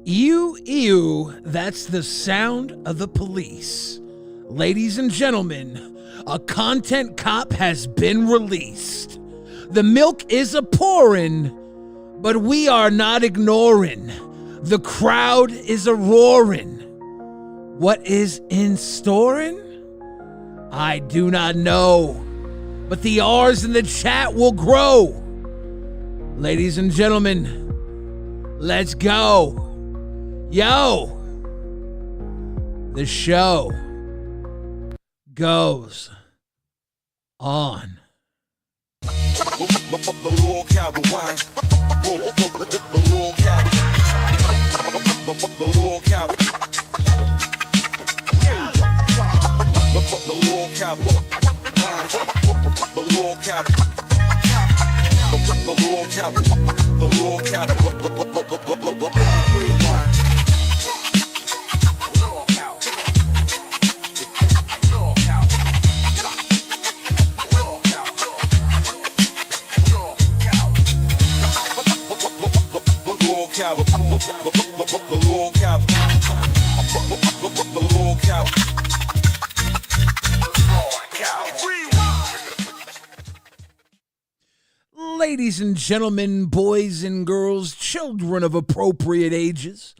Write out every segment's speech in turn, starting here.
Ew, ew, that's the sound of the police. Ladies and gentlemen, a content cop has been released. The milk is a-pourin', but we are not ignoring. The crowd is a-roaring. What is in storin'? I do not know, but the R's in the chat will grow. Ladies and gentlemen, let's go. Yo, the show goes on. Ladies and gentlemen, boys and girls, children of appropriate ages,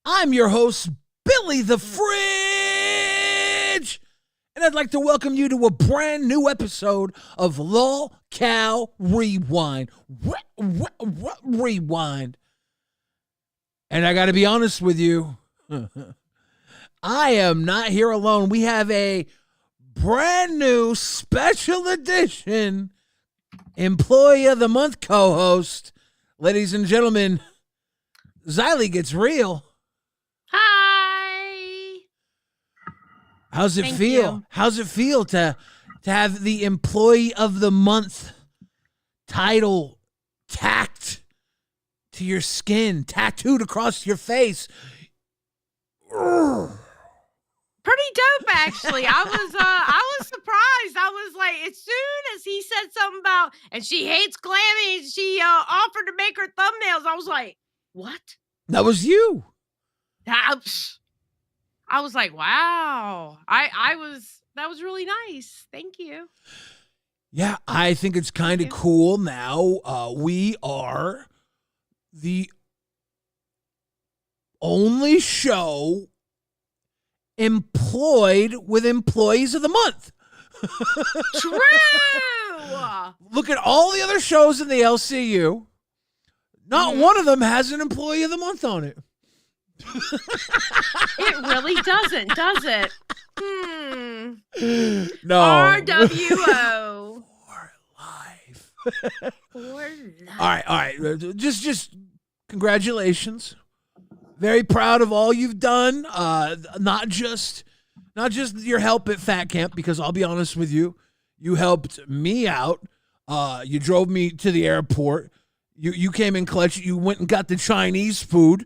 I'm your host, Billy the Fridge, and I'd like to welcome you to a brand new episode of LolcowRewind. Rewind. And I got to be honest with you, I am not here alone. We have a brand new special edition Employee of the Month co-host. Ladies and gentlemen, Xylee Gets Real. Hi. How's it feel? You. How's it feel to have the Employee of the Month title tacked to your skin, tattooed across your face? Urgh. Pretty dope, actually. I was surprised. I was like, as soon as he said something about, and she hates glammy, she offered to make her thumbnails. I was like, what? That was you. I was like, wow. That was really nice. Thank you. Yeah, I think it's kind of cool now. We are the only show employed with Employees of the Month. True. Look at all the other shows in the LCU. Not one of them has an Employee of the Month on it. It really doesn't, does it? No. RWO. For life. For life. All right. Just congratulations. Very proud of all you've done. Not just your help at Fat Camp, because I'll be honest with you, you helped me out. You drove me to the airport. You came in clutch. You went and got the Chinese food.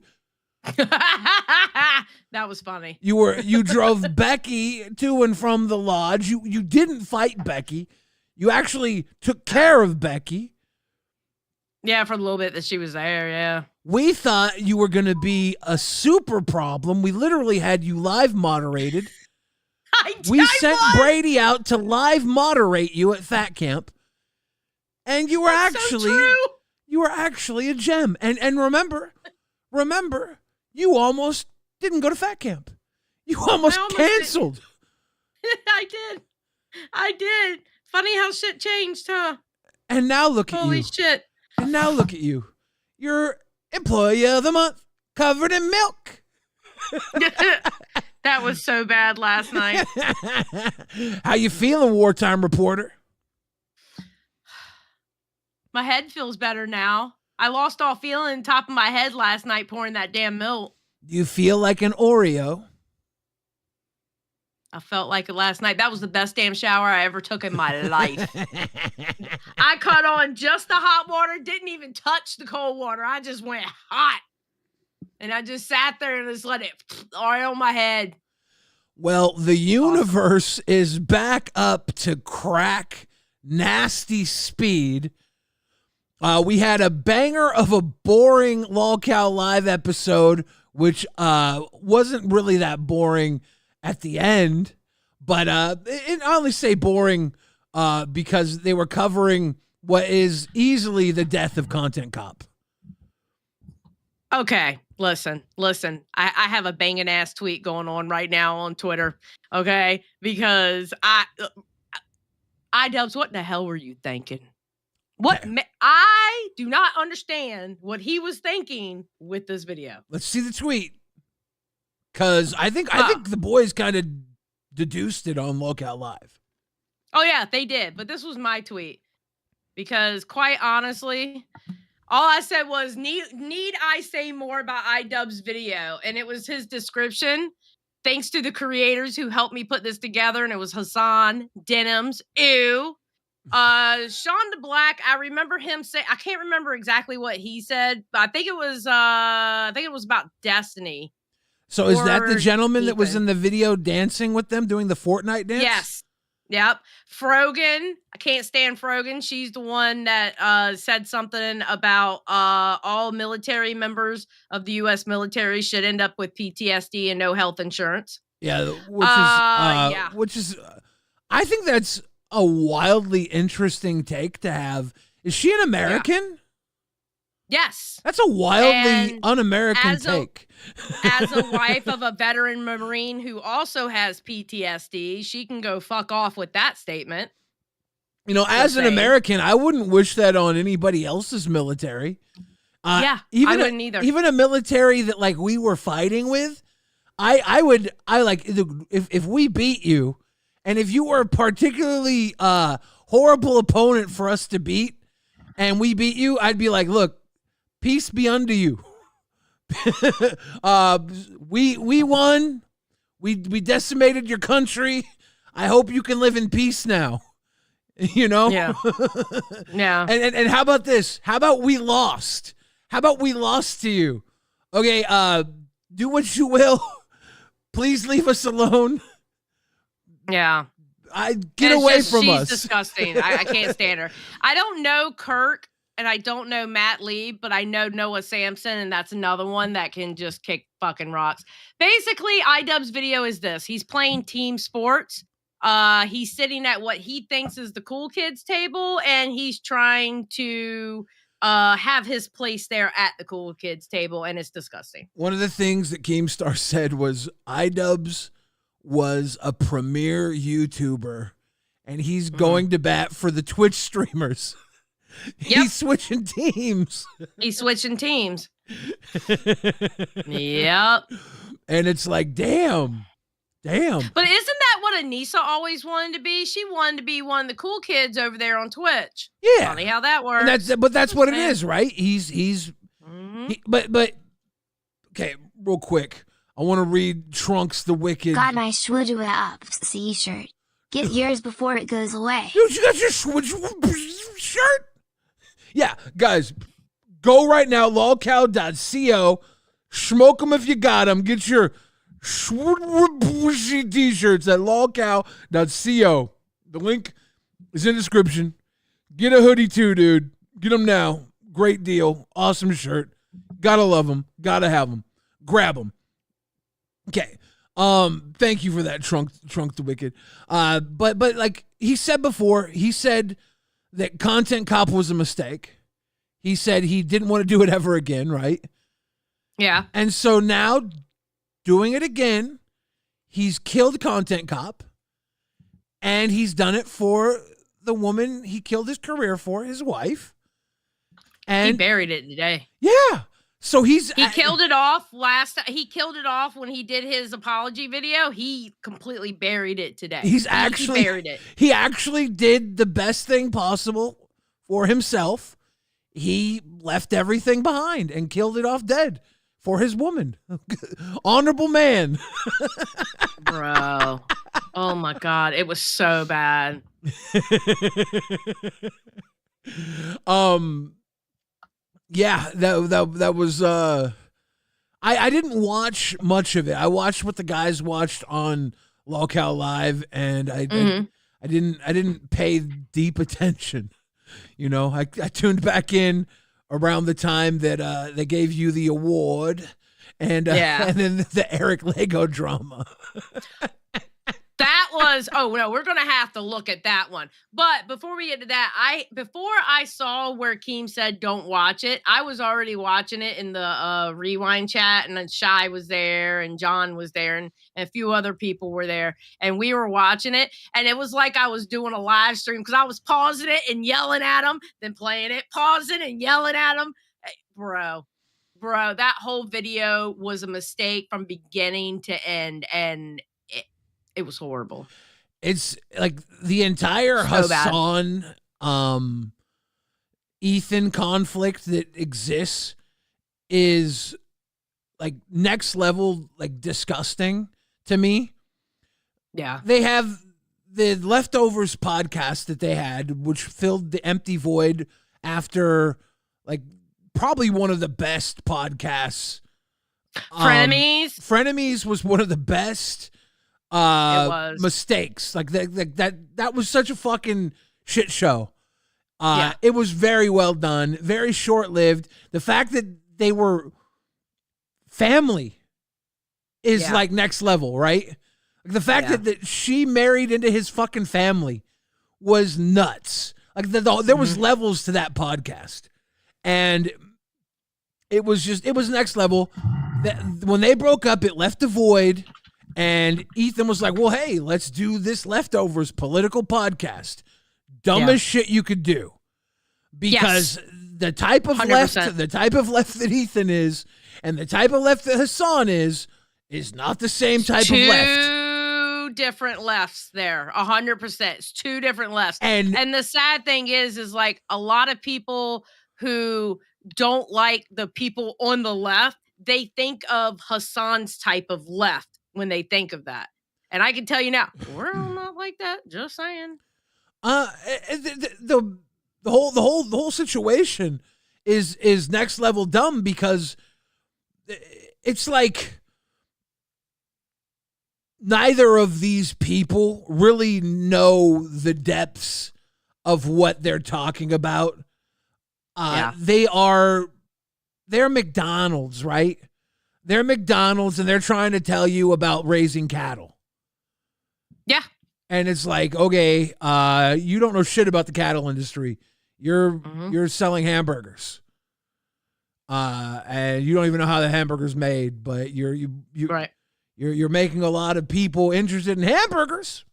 That was funny. You drove Becky to and from the lodge. You didn't fight Becky. You actually took care of Becky. Yeah, for the little bit that she was there, yeah. We thought you were going to be a super problem. We literally had you live moderated. We sent Brady out to live moderate you at Fat Camp. And you were you were actually a gem. And remember, you almost didn't go to Fat Camp. You almost canceled. I did. Funny how shit changed, huh? And now look at you. Holy shit. And now look at you. You're Employee of the Month, covered in milk. That was so bad last night. How you feeling, wartime reporter? My head feels better now. I lost all feeling in the top of my head last night pouring that damn milk. You feel like an Oreo. I felt like it last night. That was the best damn shower I ever took in my life. I cut on just the hot water, didn't even touch the cold water. I just went hot. And I just sat there and just let it all on my head. Well, the universe is back up to crack nasty speed. We had a banger of a boring Lolcow live episode, which wasn't really that boring at the end. But I only say boring because they were covering what is easily the death of Content Cop. Okay, listen. I have a banging ass tweet going on right now on Twitter. Okay, because Idubbbz, what the hell were you thinking? I do not understand what he was thinking with this video. Let's see the tweet, because I think the boys kind of deduced it on Lolcow Live. Oh yeah, they did, but this was my tweet because, quite honestly, all I said was, need I say more about Idubbbz video? And it was his description. Thanks to the creators who helped me put this together, and it was Hassan, Denims, ew. Sean DeBlack, I remember him say, I can't remember exactly what he said, but I think it was about Destiny. So is that the gentleman that was in the video dancing with them, doing the Fortnite dance? Yes. Yep. Frogan, I can't stand Frogan. She's the one that said something about all military members of the U.S. military should end up with PTSD and no health insurance. Yeah, which is, I think that's a wildly interesting take to have. Is she an American? Yeah. Yes. That's a wildly un-American take. As a wife of a veteran Marine who also has PTSD, she can go fuck off with that statement. You know, as an American, I wouldn't wish that on anybody else's military. I wouldn't either. Even a military that like we were fighting with, I like if we beat you, and if you were a particularly horrible opponent for us to beat, and we beat you, I'd be like, look, peace be unto you. We won. We decimated your country. I hope you can live in peace now. You know? Yeah. Yeah. And how about this? How about we lost? How about we lost to you? Okay, do what you will. Please leave us alone. Yeah. Get away from us. She's disgusting. I can't stand her. I don't know Kirk and I don't know Matt Lee, but I know Noah Sampson, and that's another one that can just kick fucking rocks. Basically, Idubbbz video is this. He's playing team sports. He's sitting at what he thinks is the cool kids table, and he's trying to have his place there at the cool kids table, and it's disgusting. One of the things that Keemstar said was Idubbbz was a premier YouTuber, and he's going to bat for the Twitch streamers. Yep. He's switching teams. Yep. And it's like, damn. But isn't that what Anissa always wanted to be? She wanted to be one of the cool kids over there on Twitch. Yeah. Funny how that works. But that's what it is, right? But okay, real quick. I want to read Trunks the Wicked. Got my Idubbbz t-shirt. Get yours before it goes away. Dude, you got your shirt? Yeah, guys, go right now, lolcow.co. Smoke them if you got them. Get your t-shirts at lolcow.co. The link is in the description. Get a hoodie too, dude. Get them now. Great deal. Awesome shirt. Gotta love them. Gotta have them. Grab them. Okay. Thank you for that, Trunk the Wicked. But like he said before, he said that Content Cop was a mistake. He said he didn't want to do it ever again, right? Yeah. And so now, doing it again, he's killed Content Cop, and he's done it for the woman he killed his career for, his wife. And he buried it today. Yeah. So he killed it off he killed it off when he did his apology video. He completely buried it today. He buried it. He actually did the best thing possible for himself. He left everything behind and killed it off dead for his woman. Honorable man. Bro. Oh my God. It was so bad. Yeah, that was I didn't watch much of it. I watched what the guys watched on Lolcow Live, and I didn't pay deep attention. You know, I tuned back in around the time that they gave you the award, and and then the Eric Lego drama. That was, oh no, we're gonna have to look at that one. But before we get to that, before I saw where Keem said don't watch it, I was already watching it in the rewind chat, and then Shy was there, and John was there, and a few other people were there, and we were watching it, and it was like I was doing a live stream because I was pausing it and yelling at them, then playing it, pausing and yelling at them. Hey, bro, that whole video was a mistake from beginning to end, and it was horrible. It's like the entire Hassan Ethan conflict that exists is like next level, like disgusting to me. Yeah. They have the Leftovers podcast that they had, which filled the empty void after like probably one of the best podcasts. Frenemies was one of the best mistakes. Like that was such a fucking shit show. It was very well done, very short-lived. The fact that they were family is like next level, right? The fact that she married into his fucking family was nuts. Like there was levels to that podcast, and it was next level. When they broke up, it left a void. And Ethan was like, well, hey, let's do this Leftovers political podcast. Dumbest shit you could do. Because the type of 100%. The type of left that Ethan is and the type of left that Hassan is not the same type of left. Two different lefts there. 100%. It's two different lefts. And the sad thing is like a lot of people who don't like the people on the left, they think of Hassan's type of left when they think of that. And I can tell you now, we're not like that. Just saying. The whole situation is next level dumb because it's like neither of these people really know the depths of what they're talking about. They're McDonald's, right? They're McDonald's and they're trying to tell you about raising cattle. Yeah. And it's like, okay, you don't know shit about the cattle industry. You're selling hamburgers. And you don't even know how the hamburger's made, but you're making a lot of people interested in hamburgers.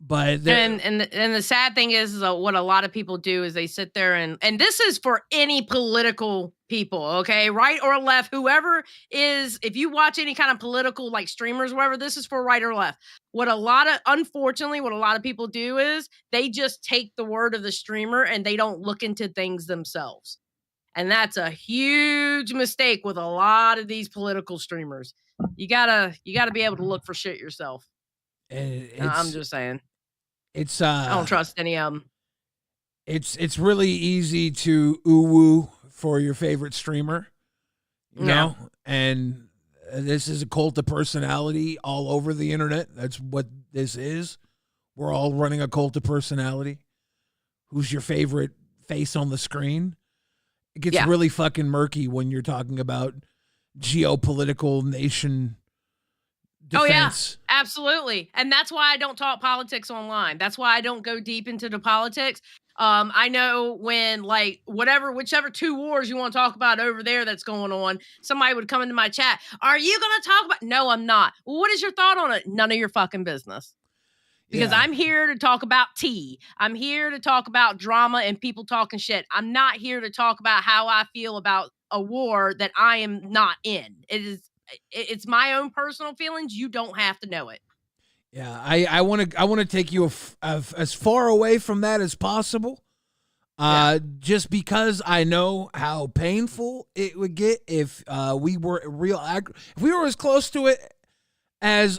But and the sad thing is what a lot of people do is they sit there and this is for any political people, okay, right or left, whoever is. If you watch any kind of political like streamers, whatever, this is for right or left. Unfortunately, what a lot of people do is they just take the word of the streamer and they don't look into things themselves, and that's a huge mistake with a lot of these political streamers. You gotta be able to look for shit yourself. I'm just saying. I don't trust any of them. It's really easy to ooh-woo for your favorite streamer, you know? And this is a cult of personality all over the internet. That's what this is. We're all running a cult of personality. Who's your favorite face on the screen? It gets really fucking murky when you're talking about geopolitical nation defense. Oh, yeah, absolutely. And that's why I don't talk politics online. That's why I don't go deep into the politics. I know when like whichever two wars you want to talk about over there that's going on, somebody would come into my chat. Are you going to talk about? No, I'm not. Well, what is your thought on it? None of your fucking business. Because I'm here to talk about tea. I'm here to talk about drama and people talking shit. I'm not here to talk about how I feel about a war that I am not in. It's my own personal feelings. You don't have to know it. Yeah, I want to take you as far away from that as possible. Just because I know how painful it would get if we were as close to it as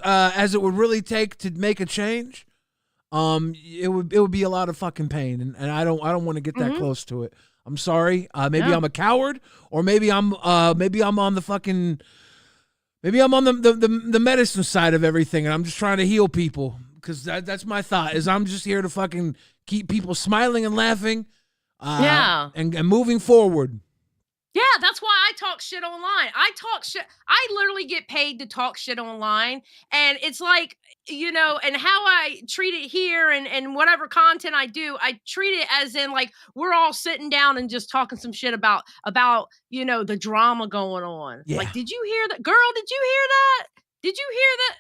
it would really take to make a change. It would be a lot of fucking pain, and I don't want to get that close to it. I'm sorry. Maybe I'm a coward, or maybe I'm on the fucking. Maybe I'm on the medicine side of everything, and I'm just trying to heal people because that's my thought. Is I'm just here to fucking keep people smiling and laughing. And moving forward. Yeah, that's why I talk shit online. I talk shit. I literally get paid to talk shit online. And it's like, you know, and how I treat it here and whatever content I do, I treat it as in like we're all sitting down and just talking some shit about, you know, the drama going on. Yeah. Like, did you hear that? Girl, did you hear that? Did you hear that?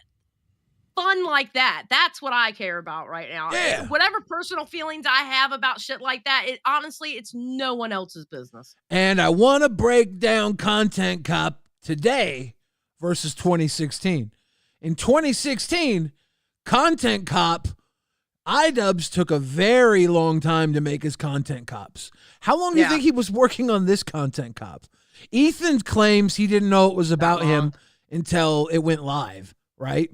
Fun like that. That's what I care about right now. Yeah. Whatever personal feelings I have about shit like that, honestly, it's no one else's business. And I want to break down Content Cop today versus 2016. In 2016, Content Cop, Idubbbz took a very long time to make his Content Cops. How long do you think he was working on this Content Cop? Ethan claims he didn't know it was about him until it went live, right?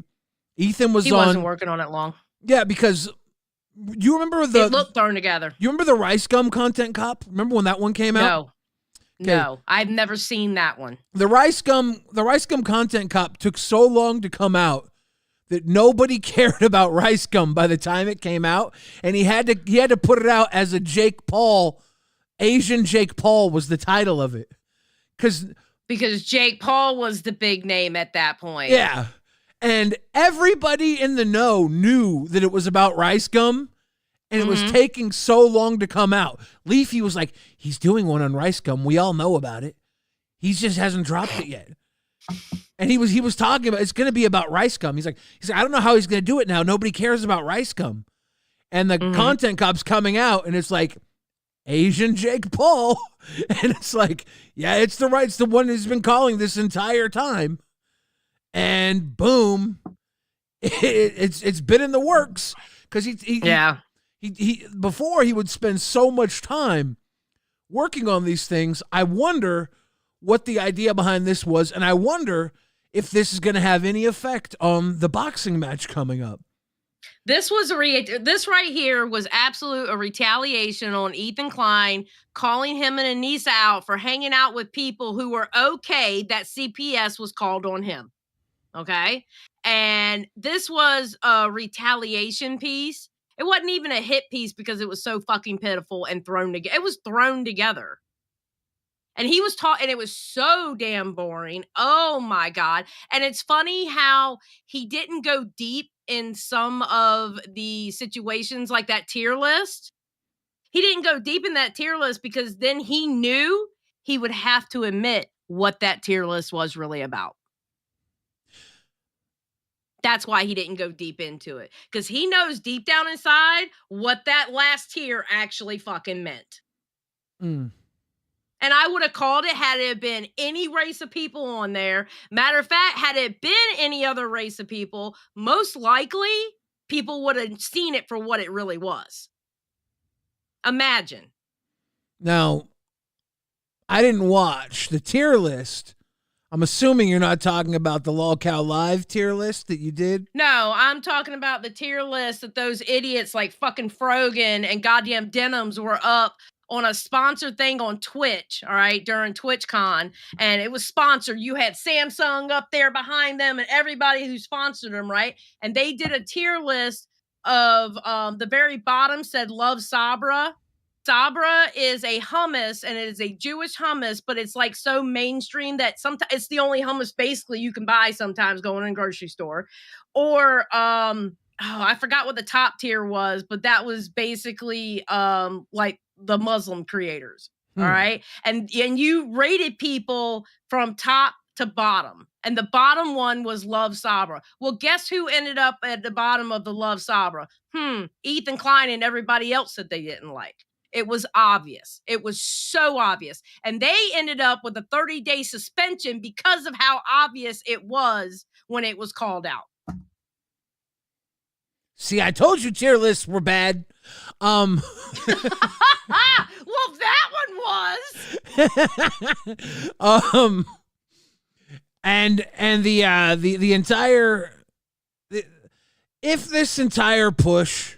Ethan he wasn't working on it long. Yeah, because you remember it looked thrown together. You remember the Rice Gum Content Cop? Remember when that one came out? No, I've never seen that one. The Rice Gum Content Cop took so long to come out that nobody cared about Rice Gum by the time it came out, and he had to put it out as a Jake Paul, Asian Jake Paul was the title of it, because Jake Paul was the big name at that point. Yeah. And everybody in the know knew that it was about Rice Gum, and it was taking so long to come out. Leafy was like, he's doing one on Rice Gum. We all know about it. He just hasn't dropped it yet. And he was talking about, it's going to be about Rice Gum. He's like, I don't know how he's going to do it now. Nobody cares about Rice Gum. And the Content Cop's coming out, and it's like, Asian Jake Paul. And it's like, yeah, it's the one he's been calling this entire time. And boom, it's been in the works because he before he would spend so much time working on these things. I wonder what the idea behind this was, and I wonder if this is going to have any effect on the boxing match coming up. This right here was absolute a retaliation on Ethan Klein, calling him and Anissa out for hanging out with people who were okay that CPS was called on him. Okay. And this was a retaliation piece. It wasn't even a hit piece because it was so fucking pitiful and thrown together. It was thrown together. And he was taught, and it was so damn boring. Oh my God. And it's funny how he didn't go deep in some of the situations like that tier list. He didn't go deep in that tier list because then he knew he would have to admit what that tier list was really about. That's why he didn't go deep into it. Because he knows deep down inside what that last tier actually fucking meant. And I would have called it had it been any race of people on there. Matter of fact, had it been any other race of people, most likely people would have seen it for what it really was. Imagine. Now, I didn't watch the tier list. I'm assuming you're not talking about the Lolcow Live tier list that you did? No, I'm talking about the tier list that those idiots like fucking Frogan and goddamn Denims were up on a sponsored thing on Twitch, all right, during TwitchCon, and it was sponsored. You had Samsung up there behind them and everybody who sponsored them, right? And they did a tier list of the very bottom said Love Sabra. Sabra is a hummus, and it is a Jewish hummus, but it's like so mainstream that sometimes it's the only hummus basically you can buy sometimes going in a grocery store. Or I forgot what the top tier was, but that was basically like the Muslim creators. All right. And you rated people from top to bottom. And the bottom one was Love Sabra. Well, guess who ended up at the bottom of the Love Sabra? Ethan Klein and everybody else that they didn't like. It was obvious. It was so obvious. And they ended up with a 30-day suspension because of how obvious it was when it was called out. See, I told you tier lists were bad. Well, that one was. And the entire, if this entire push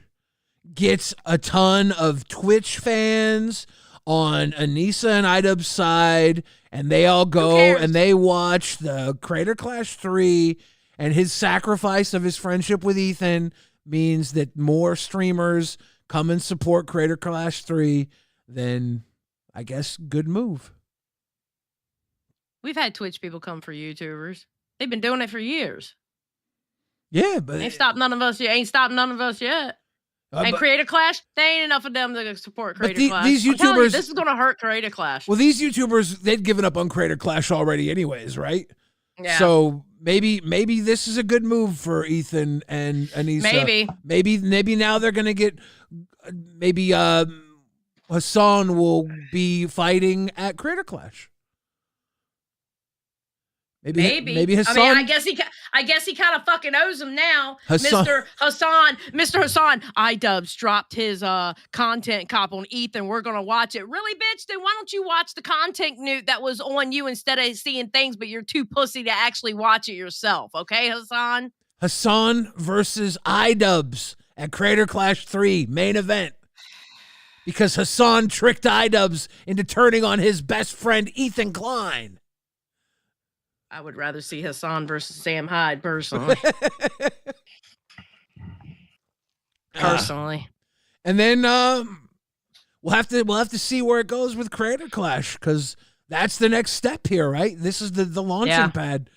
gets a ton of Twitch fans on Anissa and Idubbbz's side, and they all go and they watch the Creator Clash 3 and his sacrifice of his friendship with Ethan, means that more streamers come and support Creator Clash 3, then I guess good move. We've had Twitch people come for YouTubers. They've been doing it for years. Yeah, but Ain't stopped none of us yet. And Creator Clash, they ain't enough of them to support Creator Clash. These I'm telling you, YouTubers, this is gonna hurt Creator Clash. well, these YouTubers, they'd given up on Creator Clash already anyways, right? Yeah. So maybe this is a good move for Ethan and Anissa. Maybe now they're gonna get Hassan will be fighting at Creator Clash. Maybe Hassan. I mean, I guess he kind of fucking owes him now. Hassan. Mr. Hassan. Idubbbz dropped his content cop on Ethan. We're gonna watch it. Really, bitch? Then why don't you watch the content nude that was on you instead of seeing things, but you're too pussy to actually watch it yourself? Okay, Hassan. Hassan versus Idubbbz at Creator Clash 3 main event. Because Hassan tricked Idubbbz into turning on his best friend Ethan Klein. I would rather see Hassan versus Sam Hyde personally. And then we'll have to see where it goes with Creator Clash, because that's the next step here, right? This is the launching pad.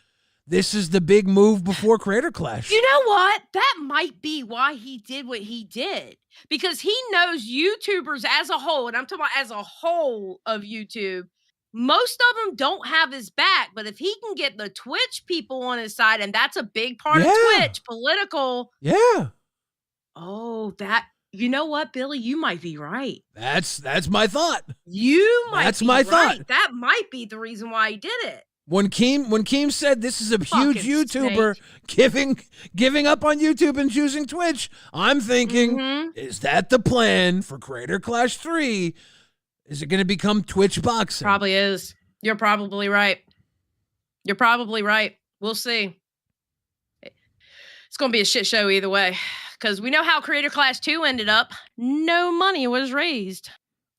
This is the big move before Creator Clash. You know what? That might be why he did what he did. Because he knows YouTubers as a whole, and I'm talking about as a whole of YouTube, most of them don't have his back. But if he can get the Twitch people on his side, and that's a big part of Twitch, political. Yeah. Oh, you know what, Billy? You might be right. That's my thought. That's my thought. That might be the reason why he did it. When Keem said this is a huge YouTuber giving up on YouTube and choosing Twitch, I'm thinking, is that the plan for Creator Clash 3? Is it going to become Twitch boxing? Probably is. You're probably right. We'll see. It's going to be a shit show either way, because we know how Creator Clash 2 ended up. No money was raised.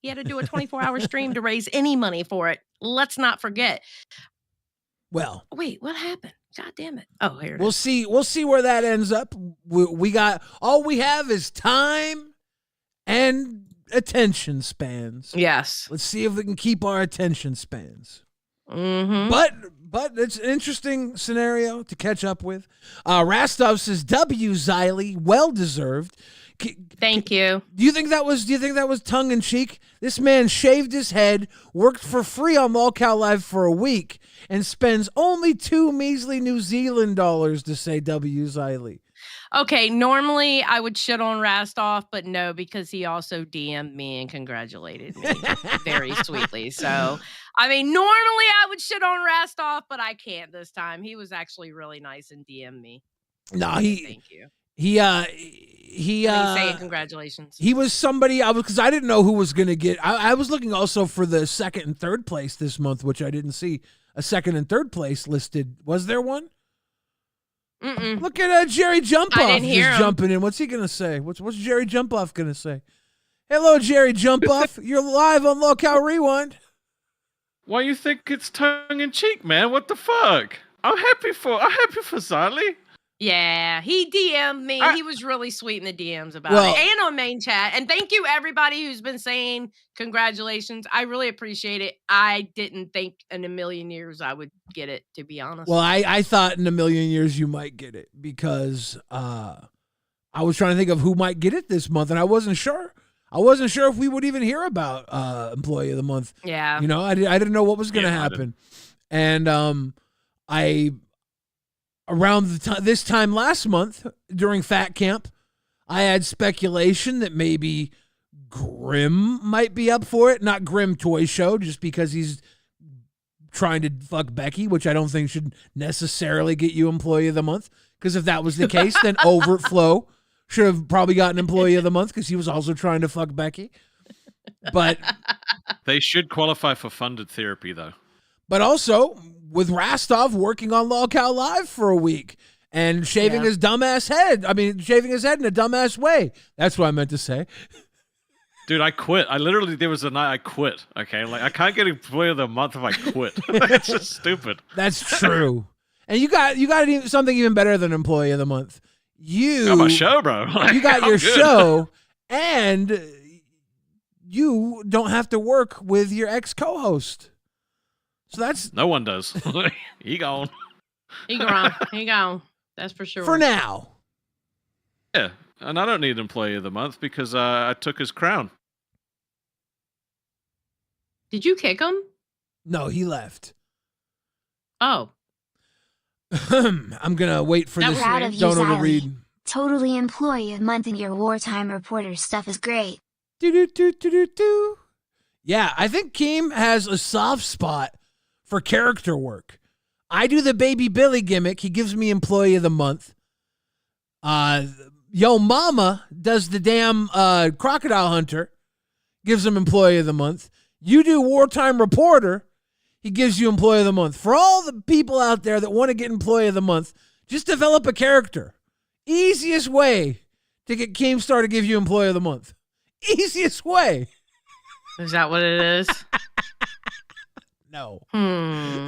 He had to do a 24-hour stream to raise any money for it. Let's not forget. Well, wait, what happened? God damn it. Oh, here it is. We'll see where that ends up. We got, all we have is time and attention spans. Yes. Let's see if we can keep our attention spans. Mm-hmm. But it's an interesting scenario to catch up with. Rastov says, W, Xylee, well deserved. Thank you. Do you think that was tongue in cheek? This man shaved his head, worked for free on Lolcow Live for a week, and spends only 2 measly New Zealand dollars to say W, Xylee. Okay, normally I would shit on Rastov, but no, because he also DM'd me and congratulated me very sweetly. So, I mean, normally I would shit on Rastov, but I can't this time. He was actually really nice and DM'd me. No, thank you. He saying congratulations. He was somebody because I didn't know who was going to get. I was looking also for the second and third place this month, which I didn't see a second and third place listed. Was there one? Mm-mm. Look at Jerry Jumpoff just jumping in. What's he gonna say? What's Jerry Jumpoff gonna say? Hello, Jerry Jumpoff. You're live on LolcowRewind. Why you think it's tongue in cheek, man? What the fuck? I'm happy for Xylee. Yeah, he DM'd me. He was really sweet in the DMs about it, and on main chat. And thank you everybody who's been saying congratulations. I really appreciate it. I didn't think in a million years I would get it, to be honest. Well, I thought in a million years you might get it, because I was trying to think of who might get it this month, and I wasn't sure. I wasn't sure if we would even hear about Employee of the Month. Yeah, you know, I didn't know what was going to happen, and around this time last month during Fat Camp, I had speculation that maybe Grimm might be up for it. Not Grimm Toy Show, just because he's trying to fuck Becky, which I don't think should necessarily get you Employee of the Month. Because if that was the case, then Overflow should have probably gotten Employee of the Month, because he was also trying to fuck Becky. But they should qualify for funded therapy, though. But also, with Rastov working on Lolcow Live for a week and shaving his dumbass head. I mean, shaving his head in a dumbass way. That's what I meant to say. Dude, I quit. There was a night I quit. Okay, like I can't get Employee of the Month if I quit. It's just stupid. That's true. And you got something even better than Employee of the Month. you got my show, bro. you got I'm your good. show, and you don't have to work with your ex co-host. So that's No one does. He gone. He gone. That's for sure. for now. Yeah, and I don't need Employee of the Month because I took his crown. Did you kick him? No, he left. Oh. I'm gonna wait for That this Proud of you, donor to Xylee. read. Totally employee of month and your wartime reporter stuff is great. Do. Yeah, I think Keem has a soft spot for character work. I do the Baby Billy gimmick. He gives me Employee of the Month. Yo Mama does the damn Crocodile Hunter. Gives him Employee of the Month. You do Wartime Reporter. He gives you Employee of the Month. For all the people out there that want to get Employee of the Month, just develop a character. Easiest way to get Keemstar to give you Employee of the Month. Easiest way. Is that what it is? No. Hmm.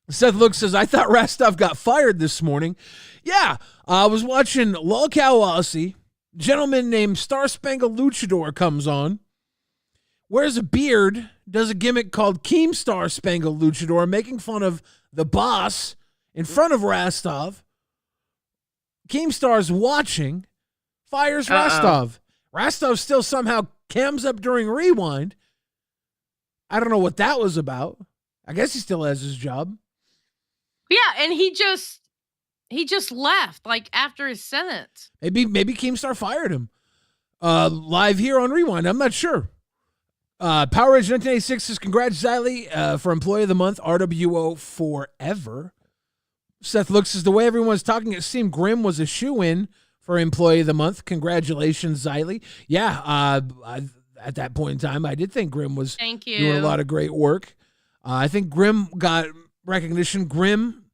Seth Look says, I thought Rastov got fired this morning. Yeah, I was watching Lolcow Odyssey. Gentleman named Star Spangled Luchador comes on. Wears a beard, does a gimmick called Keemstar Spangled Luchador, making fun of the boss in front of Rastov. Keemstar's watching, fires Rastov. Rastov still somehow cams up during Rewind. I don't know what that was about. I guess he still has his job. Yeah, and he just left like after his sentence. Maybe Keemstar fired him. Live here on Rewind. I'm not sure. Power Ridge 1986 says, congrats, Xylee, for Employee of the Month, RWO forever. Seth Looks says, the way everyone's talking, it seemed Grimm was a shoe-in for Employee of the Month. Congratulations, Xylee. Yeah, at that point in time, I did think Grimm was Thank you. doing a lot of great work. I think Grimm got recognition. Grimm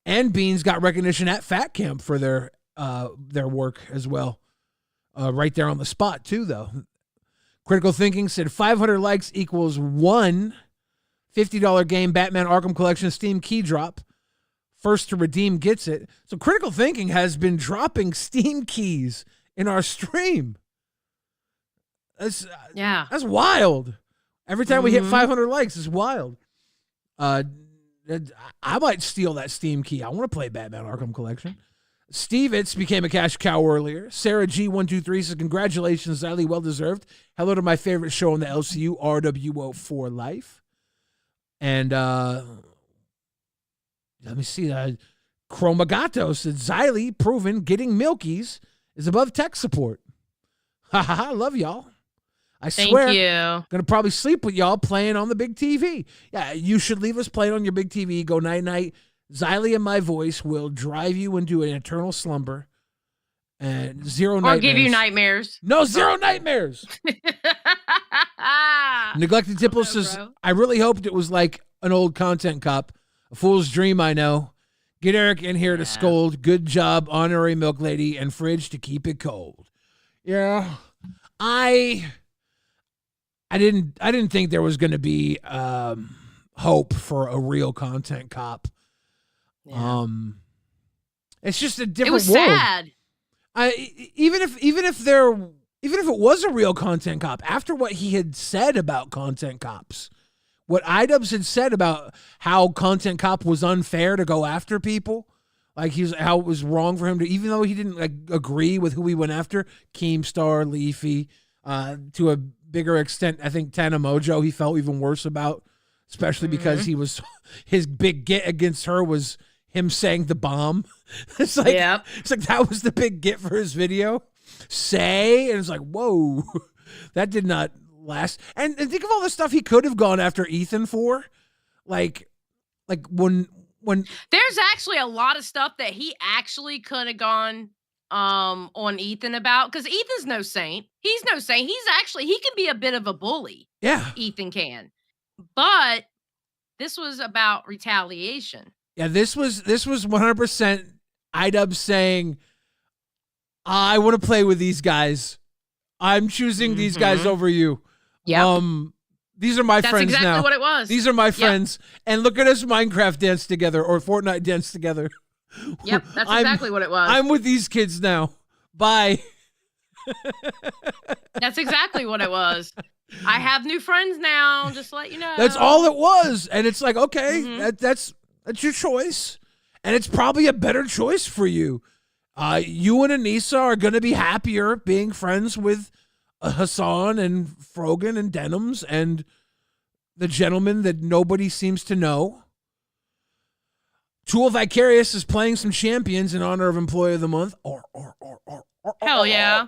and Beans got recognition at Fat Camp for their work as well. Right there on the spot, too, though. Critical Thinking said 500 likes equals one $50 game Batman Arkham Collection Steam key drop. First to redeem gets it. So Critical Thinking has been dropping Steam keys in our stream. That's wild. Every time we hit 500 likes, it's wild. I might steal that Steam key. I want to play Batman Arkham Collection. Steve Itz became a cash cow earlier. Sarah G123 says, congratulations, Xylee, well deserved. Hello to my favorite show in the LCU, RWO for life. And let me see. Chromagato said, Xylee proven getting Milkies is above tech support. Ha ha ha, love y'all. I swear, Thank you. Gonna probably sleep with y'all playing on the big TV. Yeah, you should leave us playing on your big TV. Go night-night. Xylee and my voice will drive you into an eternal slumber and zero nightmares. Or give you nightmares. No, zero nightmares. Neglected Tipple says, I really hoped it was like an old Content Cop. A fool's dream, I know. Get Eric in here to scold. Good job, honorary milk lady, and fridge to keep it cold. Yeah, I didn't think there was going to be hope for a real Content Cop. Yeah. It's just a different world. It was sad. Even if it was a real Content Cop, after what he had said about Content Cops, what Idubbbz had said about how Content Cop was unfair to go after people, like how it was wrong for him to, even though he didn't agree with who he went after, Keemstar, Leafy, to a bigger extent, I think Tana Mojo he felt even worse about, especially because his big get against her was him saying the bomb. It's like that was the big get for his video. And it's like, whoa, that did not last. And think of all the stuff he could have gone after Ethan for, like when there's actually a lot of stuff that he actually could have gone on Ethan about, because Ethan's no saint. He's no saint. He can be a bit of a bully. Yeah, Ethan can, but this was about retaliation. Yeah, this was 100% Idubbbz saying, I want to play with these guys. I'm choosing these guys over you. Yeah. These are my That's friends exactly now. what it was. These are my friends. And look at us Minecraft dance together or Fortnite dance together. Yep, that's exactly what it was. I'm with these kids now. Bye. That's exactly what it was. I have new friends now, just to let you know. That's all it was. And it's like, okay, Mm-hmm. that's your choice. And it's probably a better choice for you. You and Anissa are going to be happier being friends with Hassan and Frogan and Denims and the gentleman that nobody seems to know. Tool Vicarious is playing some champions in honor of Employee of the Month. Hell yeah.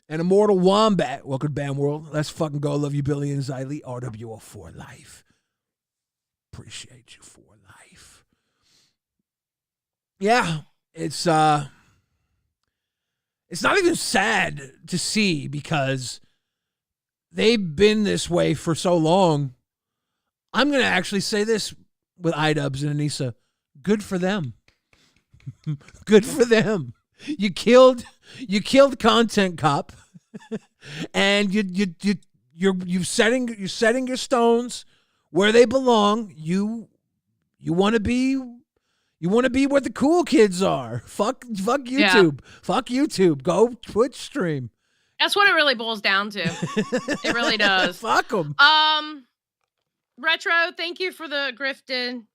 And Immortal Wombat. Welcome to Bam World. Let's fucking go. Love you, Billy and Xylee. RWO for life. Appreciate you for life. Yeah, it's not even sad to see because they've been this way for so long. I'm going to actually say this with Idubbbz and Anissa. Good for them. Good for them. You killed Content Cop, and you're setting your stones where they belong. You want to be where the cool kids are. Fuck YouTube. Yeah. Fuck YouTube. Go Twitch stream. That's what it really boils down to. It really does. Fuck them. Retro, thank you for the grifted.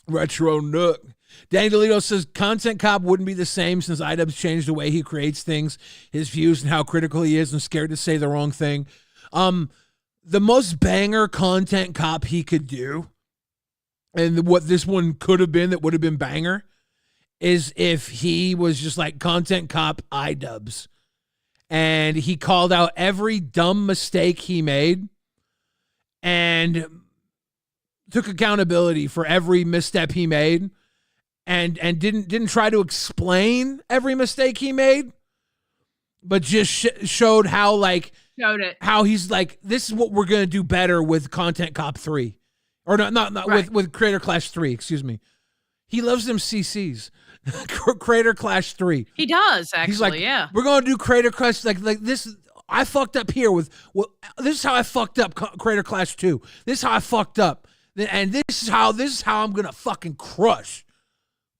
Retro Nook. Danny DeLito says Content Cop wouldn't be the same since Idubbbz changed the way he creates things, his views, and how critical he is and scared to say the wrong thing. The most banger Content Cop he could do, and what this one could have been that would have been banger, is if he was just like Content Cop Idubbbz, and he called out every dumb mistake he made and took accountability for every misstep he made, and didn't try to explain every mistake he made, but just showed how how he's like, this is what we're gonna do better with Content Cop 3, or not right. with Creator Clash 3. Excuse me. He loves them CCs. Creator Clash 3. He does actually. He's like, yeah. We're gonna do Creator Clash like this. I fucked up here with this is how I fucked up Creator Clash 2. This is how I fucked up. And this is how I'm gonna fucking crush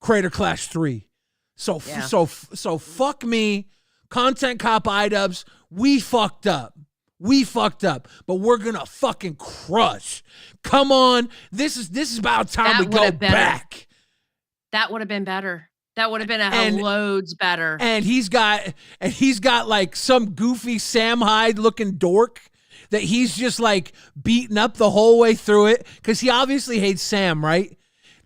Creator Clash 3. So fuck me, Content Cop Idubbbz. We fucked up, but we're gonna fucking crush. Come on, this is about time we go back. That would have been better. That would have been loads better. And he's got like some goofy Sam Hyde looking dork that he's just like beating up the whole way through it because he obviously hates Sam, right?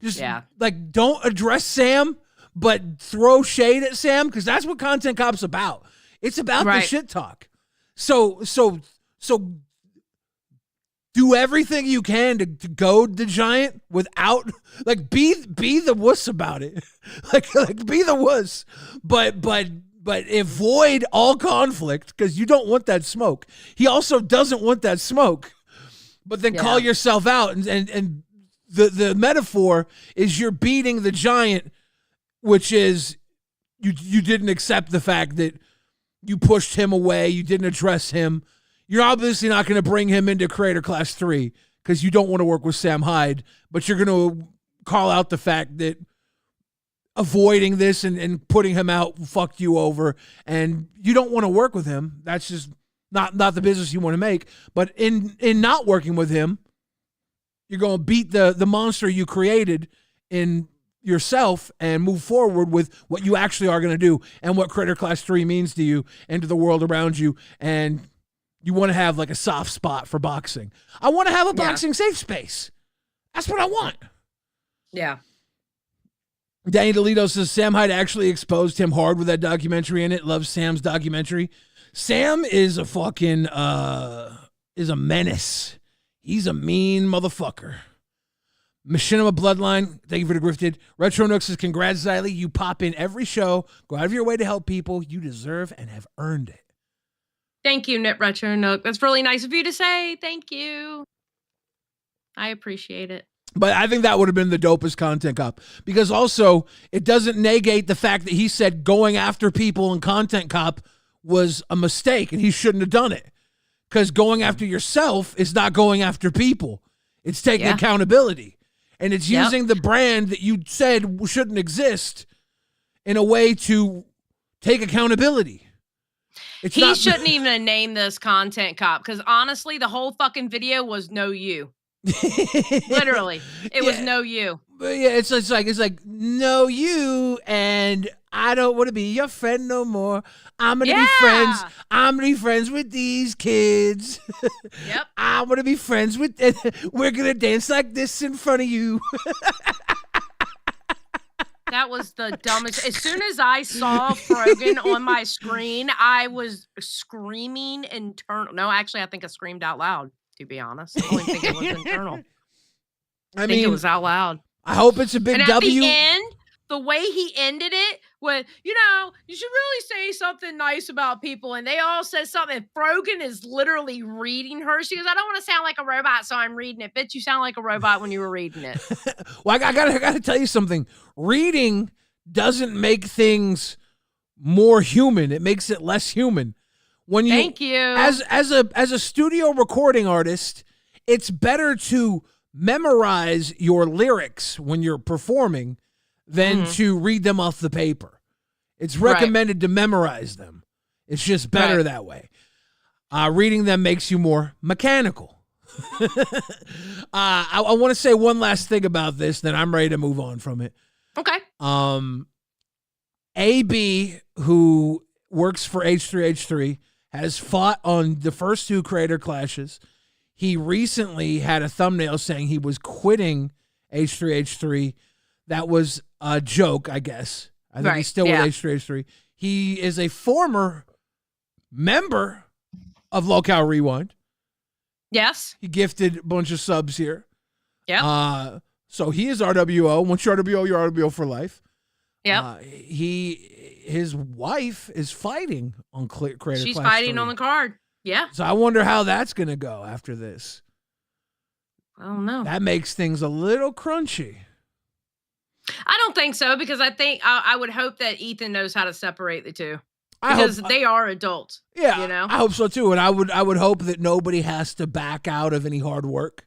Just like don't address Sam, but throw shade at Sam because that's what Content Cop's about. It's about the shit talk. So do everything you can to goad the giant without like be the wuss about it. like be the wuss, but avoid all conflict because you don't want that smoke. He also doesn't want that smoke. But then call yourself out and the metaphor is you're beating the giant, which is you didn't accept the fact that you pushed him away, you didn't address him. You're obviously not going to bring him into Creator Class 3 because you don't want to work with Sam Hyde, but you're going to call out the fact that avoiding this and putting him out fucked you over, and you don't want to work with him. That's just not the business you want to make. But in not working with him, you're going to beat the monster you created in yourself and move forward with what you actually are going to do and what Creator Class 3 means to you and to the world around you. And you want to have like a soft spot for boxing. I want to have a boxing safe space. That's what I want. Yeah. Danny DeLito says Sam Hyde actually exposed him hard with that documentary in it. Loves Sam's documentary. Sam is a fucking is a menace. He's a mean motherfucker. Machinima Bloodline, thank you for the grifted. Retro Nook says, congrats, Xylee. You pop in every show. Go out of your way to help people. You deserve and have earned it. Thank you, Knit Retro Nook. That's really nice of you to say. Thank you. I appreciate it. But I think that would have been the dopest Content Cop because also it doesn't negate the fact that he said going after people in Content Cop was a mistake and he shouldn't have done it. Because going after yourself is not going after people. It's taking Yeah. accountability. And it's Yep. using the brand that you said shouldn't exist in a way to take accountability. He shouldn't even name this Content Cop, because honestly, the whole fucking video was no you. Literally, it was no you. But yeah, it's like no you, and I don't want to be your friend no more. I'm gonna be friends. Yeah. I'm gonna be friends with these kids. Yep. I'm gonna be friends with. We're gonna dance like this in front of you. That was the dumbest. As soon as I saw Frogan on my screen, I was screaming internal. No, actually, I think I screamed out loud, to be honest. I don't even think it was internal. I think it was out loud. I hope it's a big And at W. the end, the way he ended it with, you should really say something nice about people. And they all said something. And Frogan is literally reading her. She goes, I don't want to sound like a robot, so I'm reading it. Bitch, you sound like a robot when you were reading it. Well, I gotta tell you something. Reading doesn't make things more human. It makes it less human. When you, Thank you. As a studio recording artist, it's better to memorize your lyrics when you're performing than to read them off the paper. It's recommended to memorize them. It's just better that way. Reading them makes you more mechanical. I want to say one last thing about this, then I'm ready to move on from it. Okay. AB, who works for H3H3, has fought on the first 2 creator clashes. He recently had a thumbnail saying he was quitting H3H3. That was a joke, I guess. I think he's still with H3H3. He is a former member of LolcowRewind. Yes. He gifted a bunch of subs here. Yep. So he is RWO. Once you're RWO, you're RWO for life. Yep. His wife is fighting on Creator She's Class fighting 3. on the card. Yeah. So I wonder how that's going to go after this. I don't know. That makes things a little crunchy. I don't think so, because I think I would hope that Ethan knows how to separate the two. I Because hope, they are adults. yeah, You know? I hope so too. And I would hope that nobody has to back out of any hard work.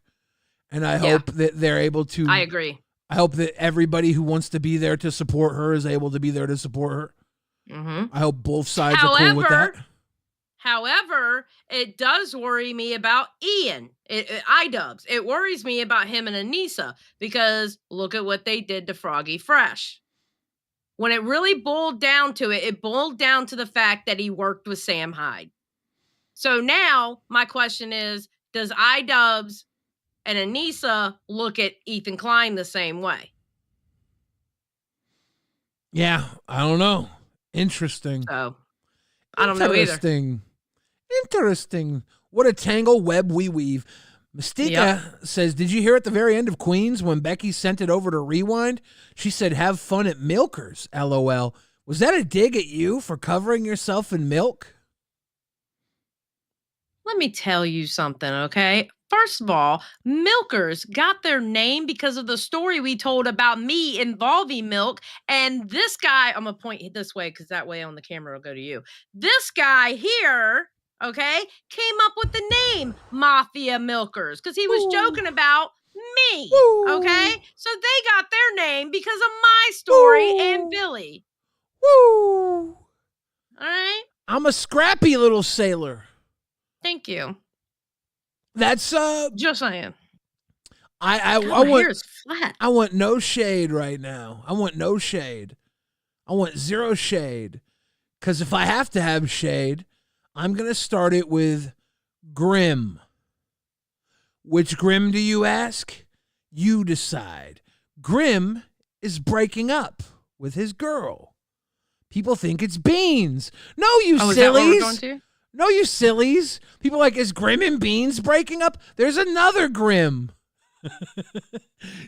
And I hope that they're able to. I agree. I hope that everybody who wants to be there to support her is able to be there to support her. Mm-hmm. I hope both sides are cool with that. However, it does worry me about Ian, Idubbbz. It worries me about him and Anissa, because look at what they did to Froggy Fresh. When it really boiled down to it, it boiled down to the fact that he worked with Sam Hyde. So now my question is, does Idubbbz and Anissa look at Ethan Klein the same way? Yeah, I don't know. Interesting. So I don't know either. Interesting. What a tangle web we weave. Mystica says, did you hear at the very end of Queens when Becky sent it over to Rewind? She said, have fun at Milkers, LOL. Was that a dig at you for covering yourself in milk? Let me tell you something, okay? First of all, Milkers got their name because of the story we told about me involving milk. And this guy, I'm going to point this way because that way on the camera will go to you. This guy here, okay, came up with the name Mafia Milkers because he was joking about me, okay? So they got their name because of my story and Billy. Woo! All right? I'm a scrappy little sailor. Thank you. That's Just saying. I My want hair is flat. I want no shade right now. I want no shade. I want zero shade. Because if I have to have shade, I'm going to start it with Grim. Which Grim do you ask? You decide. Grim is breaking up with his girl. People think it's Beans. No, you sillies. Is that what we're going to? No, you sillies. People are like, is Grim and Beans breaking up? There's another Grim.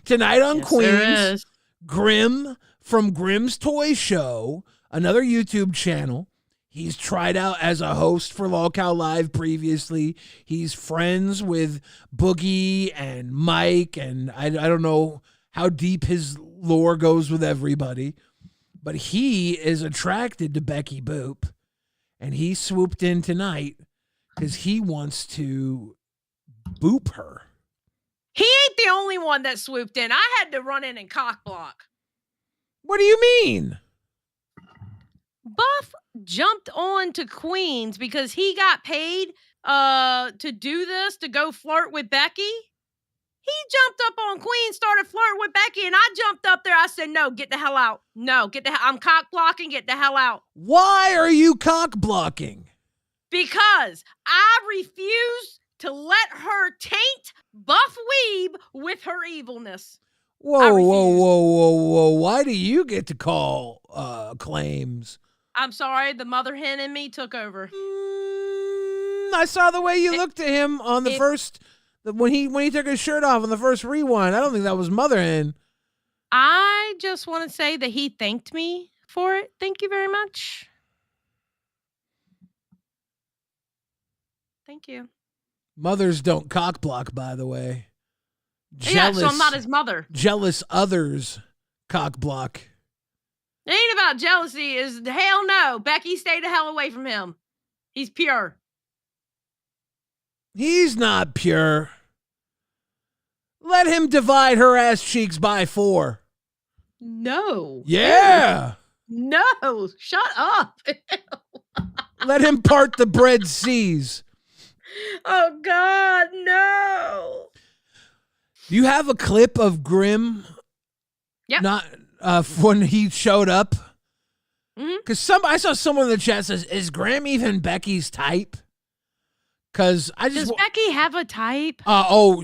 Tonight on Queens, Grim from Grimm's Toy Show, another YouTube channel. He's tried out as a host for Lolcow Live previously. He's friends with Boogie and Mike, and I don't know how deep his lore goes with everybody, but he is attracted to Becky Boop. And he swooped in tonight because he wants to boop her. He ain't the only one that swooped in. I had to run in and cock block. What do you mean? Buff jumped on to Queens because he got paid to do this, to go flirt with Becky. He jumped up on Queens, started flirting with Becky, and I jumped up there. I said, no, get the hell out. No, I'm cock blocking, get the hell out. Why are you cock blocking? Because I refuse to let her taint Buff Weeb with her evilness. Whoa. Why do you get to call claims? I'm sorry, the mother hen in me took over. I saw the way you looked at him on the first... When he took his shirt off on the first rewind. I don't think that was mother hen. I just want to say that he thanked me for it. Thank you very much. Thank you. Mothers don't cock block, by the way. Yeah, so I'm not his mother. Jealous others cock block. It ain't about jealousy. Is hell no. Becky, stay the hell away from him. He's pure. He's not pure. Let him divide her ass cheeks by 4. No. Yeah. No. Shut up. Let him part the bread seas. Oh, God, no. Do you have a clip of Grimm? Yep. Not when he showed up? Because I saw someone in the chat says, is Grimm even Becky's type? Because does Becky have a type?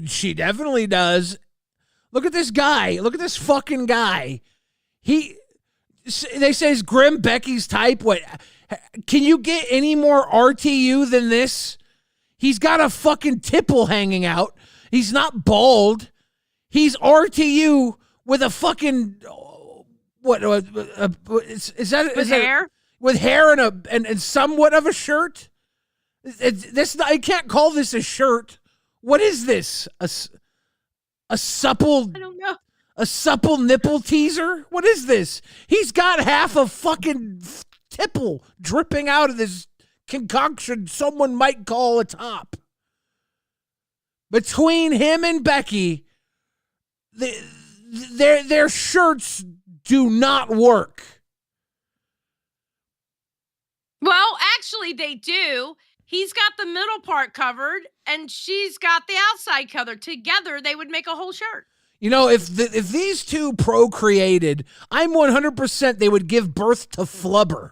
She definitely does. Look at this guy. Look at this fucking guy. They say is Grimm Becky's type. What? Can you get any more RTU than this? He's got a fucking tipple hanging out. He's not bald. He's RTU with a fucking is that hair? With hair and somewhat of a shirt. I can't call this a shirt. What is this? A supple? I don't know. A supple nipple teaser? What is this? He's got half a fucking tipple dripping out of this concoction someone might call a top. Between him and Becky, their shirts do not work. Well, actually, they do. He's got the middle part covered, and she's got the outside covered. Together, they would make a whole shirt. You know, if these two procreated, I'm 100% they would give birth to Flubber.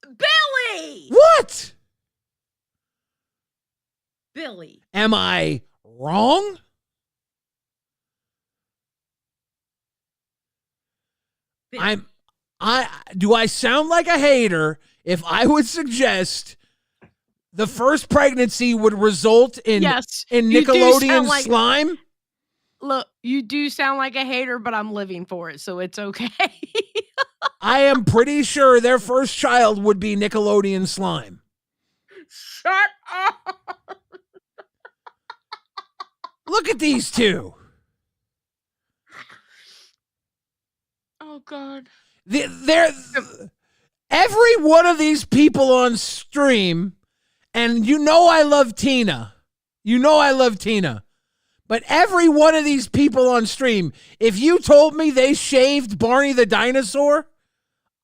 Billy! What? Billy. Am I wrong? Billy. Do I sound like a hater if I would suggest the first pregnancy would result in Nickelodeon slime? Look, you do sound like a hater, but I'm living for it, so it's okay. I am pretty sure their first child would be Nickelodeon slime. Shut up. Look at these two. Oh, God. Every one of these people on stream, and you know I love Tina. But every one of these people on stream, if you told me they shaved Barney the dinosaur,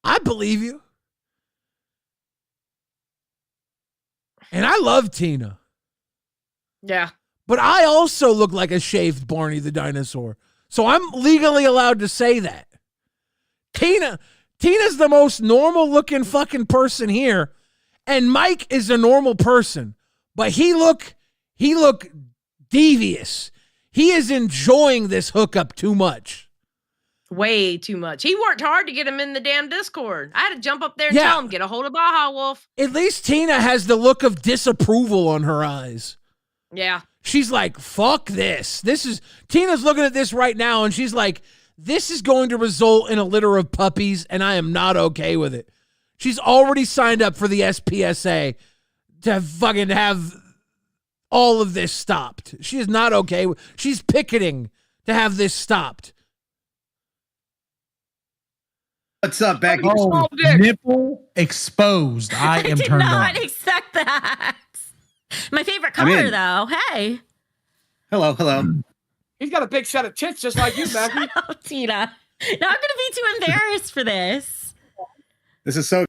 I believe you. And I love Tina. Yeah. But I also look like a shaved Barney the dinosaur. So I'm legally allowed to say that. Tina's the most normal looking fucking person here. And Mike is a normal person. But he look devious. He is enjoying this hookup too much. Way too much. He worked hard to get him in the damn Discord. I had to jump up there and tell him, get a hold of Baja Wolf. At least Tina has the look of disapproval on her eyes. Yeah. She's like, fuck this. Tina's looking at this right now and she's like, this is going to result in a litter of puppies and I am not okay with it. She's already signed up for the SPSA to fucking have all of this stopped. She is not okay. She's picketing to have this stopped. What's up, Becky? Oh, nipple exposed. I am turned on. Did not expect that. My favorite color, though. Hey. Hello. He's got a big set of tits just like you, Becky. Shut up, Tina. Now I'm going to be too embarrassed for this. This is so.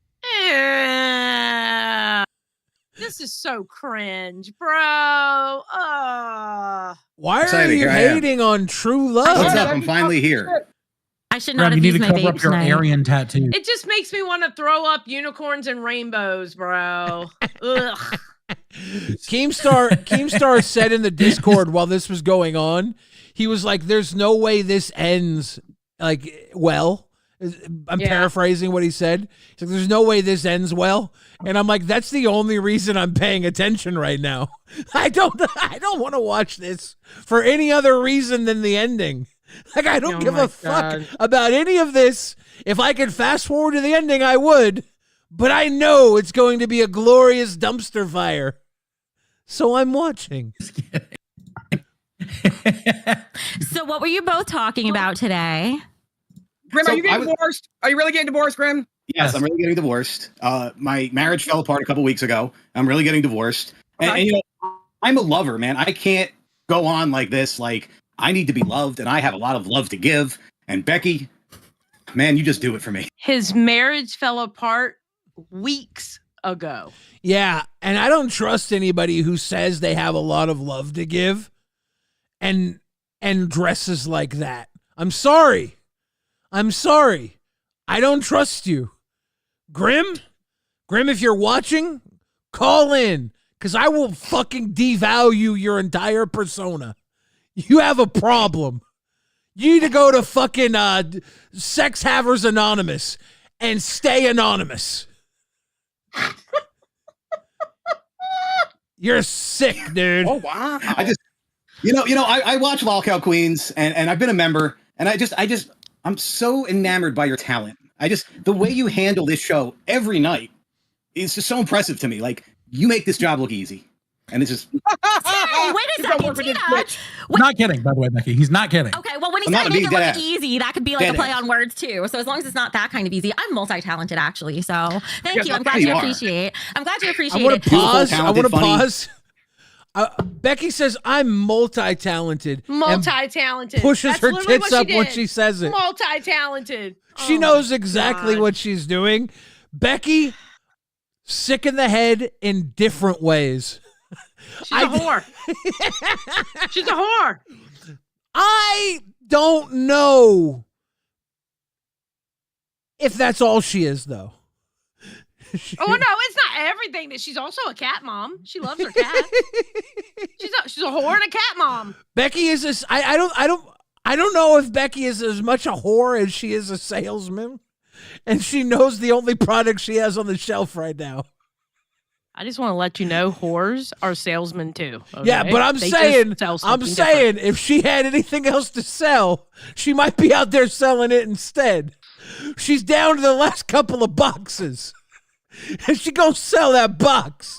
This is so cringe, bro. Oh. Why are Exciting, you here I am. hating on true love? What's up? I'm finally here. I should not Graham, you have need to used my cover vape up your tonight. Aryan tattoo. It just makes me want to throw up unicorns and rainbows, bro. Ugh. Keemstar said in the Discord while this was going on, he was like, "There's no way this ends like well." I'm paraphrasing what he said. He's like, "There's no way this ends well," and I'm like, "That's the only reason I'm paying attention right now. I don't want to watch this for any other reason than the ending. Like, I don't give a fuck about any of this. If I could fast forward to the ending, I would, but I know it's going to be a glorious dumpster fire, so I'm watching." So what were you both talking about today? Grim, So are you getting divorced? Are you really getting divorced, Grim? Yes, I'm really getting divorced. My marriage fell apart a couple weeks ago. I'm really getting divorced. And you know, I'm a lover, man. I can't go on like this. Like, I need to be loved, and I have a lot of love to give. And Becky, man, you just do it for me. His marriage fell apart weeks ago. Yeah, and I don't trust anybody who says they have a lot of love to give and dresses like that. I'm sorry. I don't trust you. Grim, if you're watching, call in, because I will fucking devalue your entire persona. You have a problem. You need to go to fucking Sex Havers Anonymous and stay anonymous. You're sick, dude. Oh wow! I just, I watch Lolcow Queens, and I've been a member, and I'm so enamored by your talent. The way you handle this show every night is just so impressive to me. Like, you make this job look easy, and it's just. Hey, wait a second, Tina. Not kidding, by the way, Becky. He's not kidding. Okay, well, when he I'm said not make being it look dead ass. easy, that could be like Dead a play ass. on words too. So as long as it's not that kind of easy, I'm multi-talented actually. So thank Yes, you. I'm that's glad how you you are. appreciate. I'm glad you appreciate I want it. to pause. Beautiful, I want to talented, pause. Becky says I'm multi-talented. and Multi-talented. pushes That's her literally tits what up she when did. she says it. Multi-talented. She Oh knows my exactly God. what she's doing. Becky, sick in the head in different ways. She's a whore. She's a whore. I don't know if that's all she is, though. Oh no, it's not everything. That she's also a cat mom. She loves her cat. she's a whore and a cat mom. Becky is this. I don't know if Becky is as much a whore as she is a salesman, and she knows the only product she has on the shelf right now. I just want to let you know, whores are salesmen too. Okay? Yeah, but I'm They saying, just sell something if she had anything else to sell, she might be out there selling it instead. She's down to the last couple of boxes, and she gonna sell that box.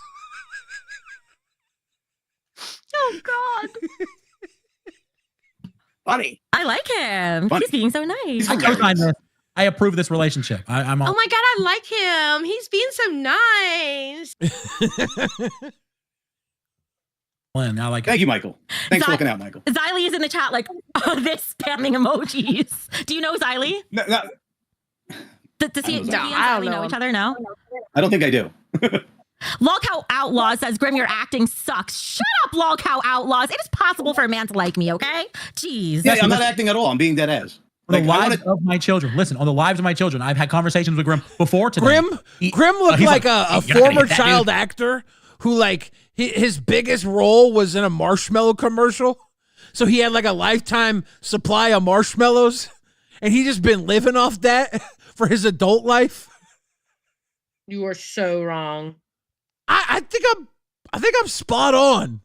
Oh God. Funny. I like him. Funny. He's being so nice. I co-sign this. I approve this relationship. I'm all. Oh my God, I like him. He's being so nice. I like it. Thank you, Michael. Thanks for Zy- looking out, Michael. Xylee is in the chat like, this spamming emojis. Do you know Xylee? No, Does he I and don't know. Xylee know each other? No. I don't think I do. Lolcow Outlaw says, Grim, your acting sucks. Shut up, Lolcow Outlaws. It is possible for a man to like me, okay? Jeez. Yeah, I'm not acting at all. I'm being dead ass. On the Like, I lives wanna- of my children. Listen, on the lives of my children, I've had conversations with Grim before today. Grim looked he's like a "Hey, you're not gonna former get that, child dude." actor who, like, his biggest role was in a marshmallow commercial. So he had like a lifetime supply of marshmallows, and he just been living off that for his adult life. You are so wrong. I think I'm spot on.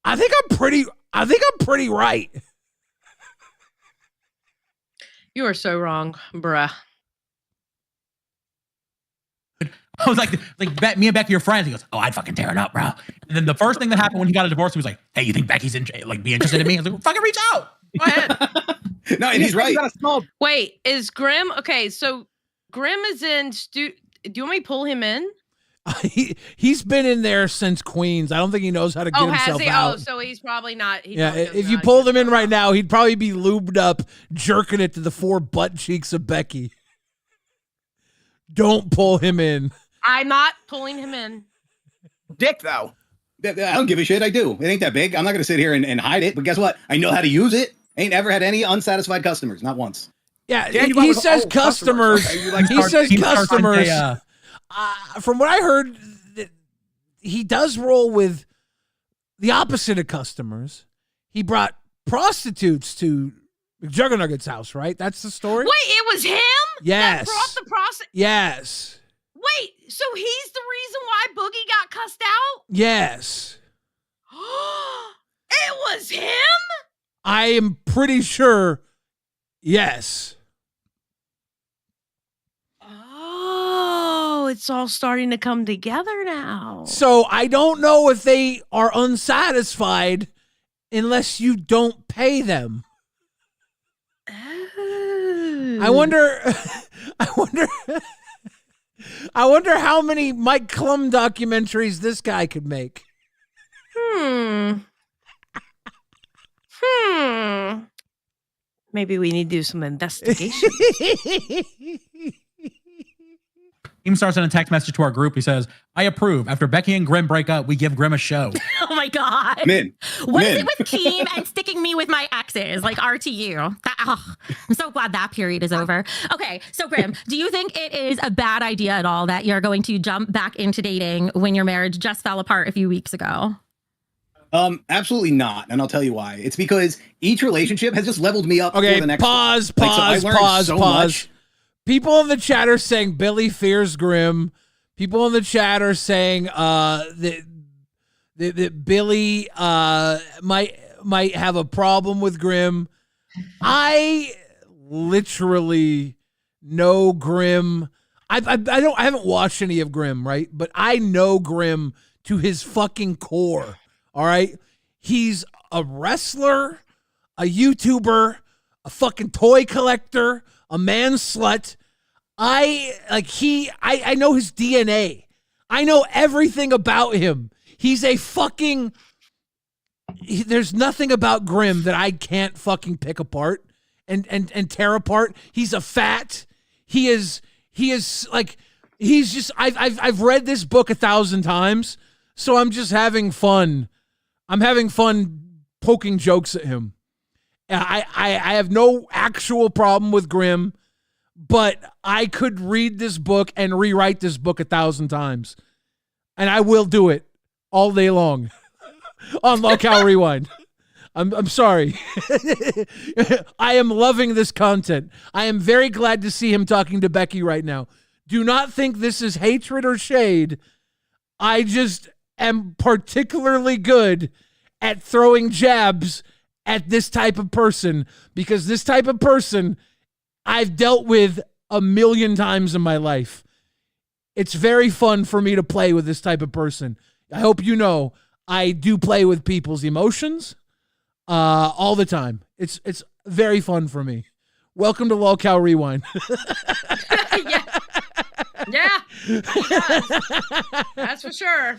I think I'm pretty right. You are so wrong, bruh. I was like me and Becky are friends. He goes, "Oh, I'd fucking tear it up, bro." And then the first thing that happened when he got a divorce, he was like, "Hey, you think Becky's be interested in me?" I was like, well, "Fucking reach out." Go ahead. No, and he's right. Got a small. Wait, is Grim okay? So Grim is in. Do you want me to pull him in? He's been in there since Queens. I don't think he knows how to get Oh, has himself he? out. Oh, so he's probably not. He Yeah, probably doesn't if know you how to pulled get him in himself right out. now, he'd probably be lubed up, jerking it to the 4 butt cheeks of Becky. Don't pull him in. I'm not pulling him in. Dick though. I don't give a shit. I do. It ain't that big. I'm not gonna sit here and hide it. But guess what? I know how to use it. Ain't ever had any unsatisfied customers. Not once. Yeah, Yeah, you he went with- says oh, customers. Okay, you like He says Team Star customers. Sunday, From what I heard, he does roll with the opposite of customers. He brought prostitutes to McJuggerNugget's house, right? That's the story? Wait, it was him? Yes. That brought the process. Yes. Wait, so he's the reason why Boogie got cussed out? Yes. It was him? I am pretty sure. Yes. Oh, it's all starting to come together now. So I don't know if they are unsatisfied unless you don't pay them. Oh. I wonder I wonder how many Mike Klum documentaries this guy could make. Maybe we need to do some investigation. Team Star sent a text message to our group. He says, I approve. After Becky and Grim break up, we give Grim a show. Oh my God. Min. What is Min. it with Team and sticking me with my exes, like RTU? I'm so glad that period is over. Okay, so Grim, do you think it is a bad idea at all that you're going to jump back into dating when your marriage just fell apart a few weeks ago? Absolutely not. And I'll tell you why. It's because each relationship has just leveled me up Okay, for the next pause, one. Like, so I pause, learned pause, so pause. much. People in the chat are saying Billy fears Grim. People in the chat are saying that Billy might have a problem with Grim. I literally know Grim. I haven't watched any of Grim, right? But I know Grim to his fucking core. All right, he's a wrestler, a YouTuber, a fucking toy collector, a man slut. I know his DNA. I know everything about him. He's a fucking. There's nothing about Grim that I can't fucking pick apart and tear apart. He's a fat. He is like he's just. I've read this book 1,000 times, so I'm just having fun. I'm having fun poking jokes at him. I have no actual problem with Grim, but I could read this book and rewrite this book 1,000 times. And I will do it all day long on LolcowRewind. I'm sorry. I am loving this content. I am very glad to see him talking to Becky right now. Do not think this is hatred or shade. I just am particularly good at throwing jabs at this type of person because this type of person I've dealt with 1,000,000 times in my life. It's very fun for me to play with this type of person. I hope you know I do play with people's emotions all the time. It's very fun for me. Welcome to LolcowRewind. Yeah. That's for sure.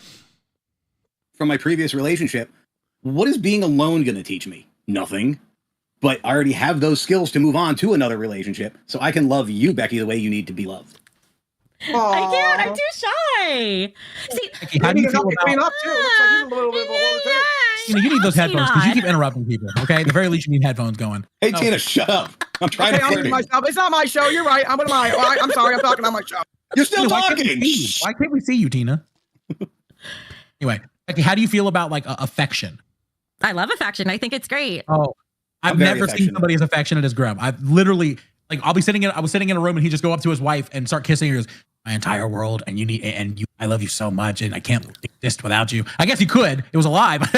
From my previous relationship, what is being alone going to teach me? Nothing. But I already have those skills to move on to another relationship, so I can love you, Becky, the way you need to be loved. I can't. I'm too shy. See, Becky, how do you feel Clean about? up too. Looks like he's a little bit of a whore too. You need those I'll headphones see because you not. keep interrupting people. Okay, at the very least, you need headphones going. Hey, No. Tina, shut up. I'm trying Okay, to I'm flirt muting you. myself. It's not my show. You're right. I'm I'm sorry. I'm talking on my show. You're still Tina, why can't we talking. see you? Why can't we see you, Tina? Anyway, Becky, how do you feel about like affection? I love affection. I think it's great. Oh, I've I'm very never seen affectionate. somebody as affectionate as Grim. I've literally like I was sitting in a room and he just go up to his wife and start kissing her. He goes, my entire world, and I love you so much, and I can't exist without you. I guess he could. It was a lie. but-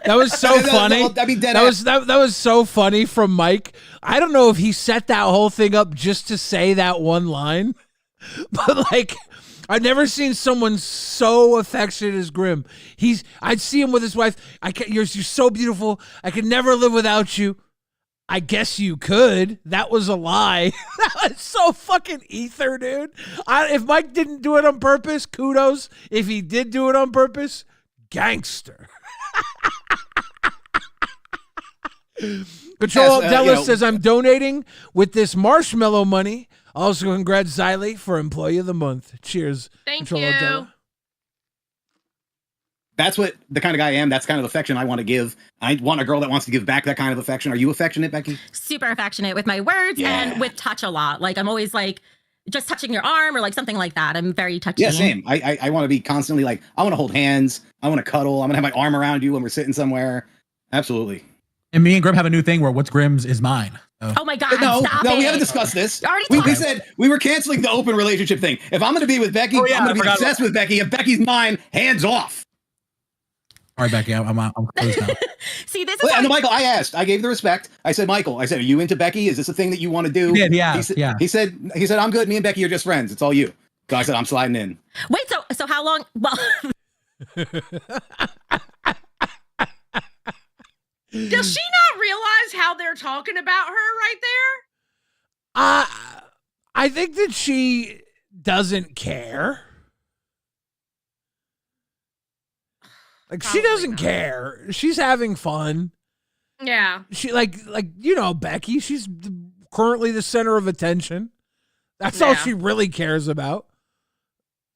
That was so funny. I mean, dead That ass. that was so funny from Mike. I don't know if he set that whole thing up just to say that one line, but like I've never seen someone so affectionate as Grim. I'd see him with his wife. You're so beautiful. I could never live without you. I guess you could. That was a lie. That was so fucking ether, dude. If Mike didn't do it on purpose, kudos. If he did do it on purpose, gangster. Control Dallas says, I'm donating with this marshmallow money. Also, congrats, Xylee, for Employee of the Month. Cheers. Thank Control you. Della. That's what the kind of guy I am. That's kind of affection I want to give. I want a girl that wants to give back that kind of affection. Are you affectionate, Becky? Super affectionate with my words and with touch a lot. Like I'm always like just touching your arm or like something like that. I'm very touchy. Yeah, same. I want to be constantly like, I want to hold hands. I want to cuddle. I'm going to have my arm around you when we're sitting somewhere. Absolutely. And me and Grim have a new thing where what's Grim's is mine. Oh my God. No, stop we it. haven't discussed this. Already We said we were canceling the open relationship thing. If I'm going to be with Becky, I'm going to be obsessed with Becky. If Becky's mine, hands off. All right, Becky, I'm close now. See, this is No, Michael, I gave the respect. I said, Michael, are you into Becky? Is this a thing that you want to do? He did, yeah. He said, I'm good. Me and Becky are just friends. It's all you. So I said, I'm sliding in. Wait, so how long? Well, Does she not realize how they're talking about her right there? I think that she doesn't care. Like she doesn't care. She's having fun. Yeah. She like Becky. She's currently the center of attention. That's all she really cares about.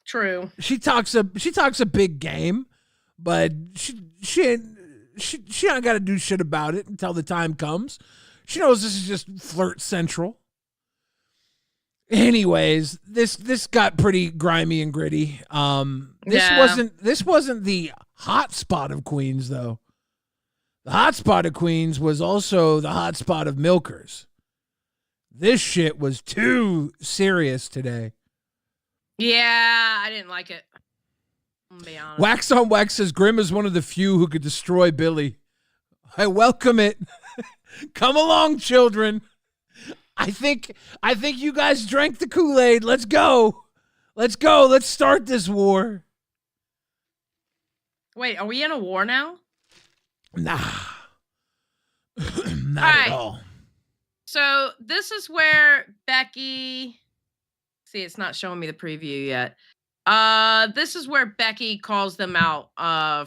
True. She talks a big game, but she not got to do shit about it until the time comes. She knows this is just flirt central. Anyways, this got pretty grimy and gritty. This wasn't the hot spot of Queens though. The hot spot of Queens was also the hot spot of milkers. This shit was too serious today. Yeah, I didn't like it. I'm gonna be honest. Wax on Wax says Grim is one of the few who could destroy Billy. I welcome it. Come along, children. I think you guys drank the Kool-Aid. Let's go. Let's go. Let's start this war. Wait, are we in a war now? Nah. Not at all. So this is where Becky... See, it's not showing me the preview yet. This is where Becky calls them out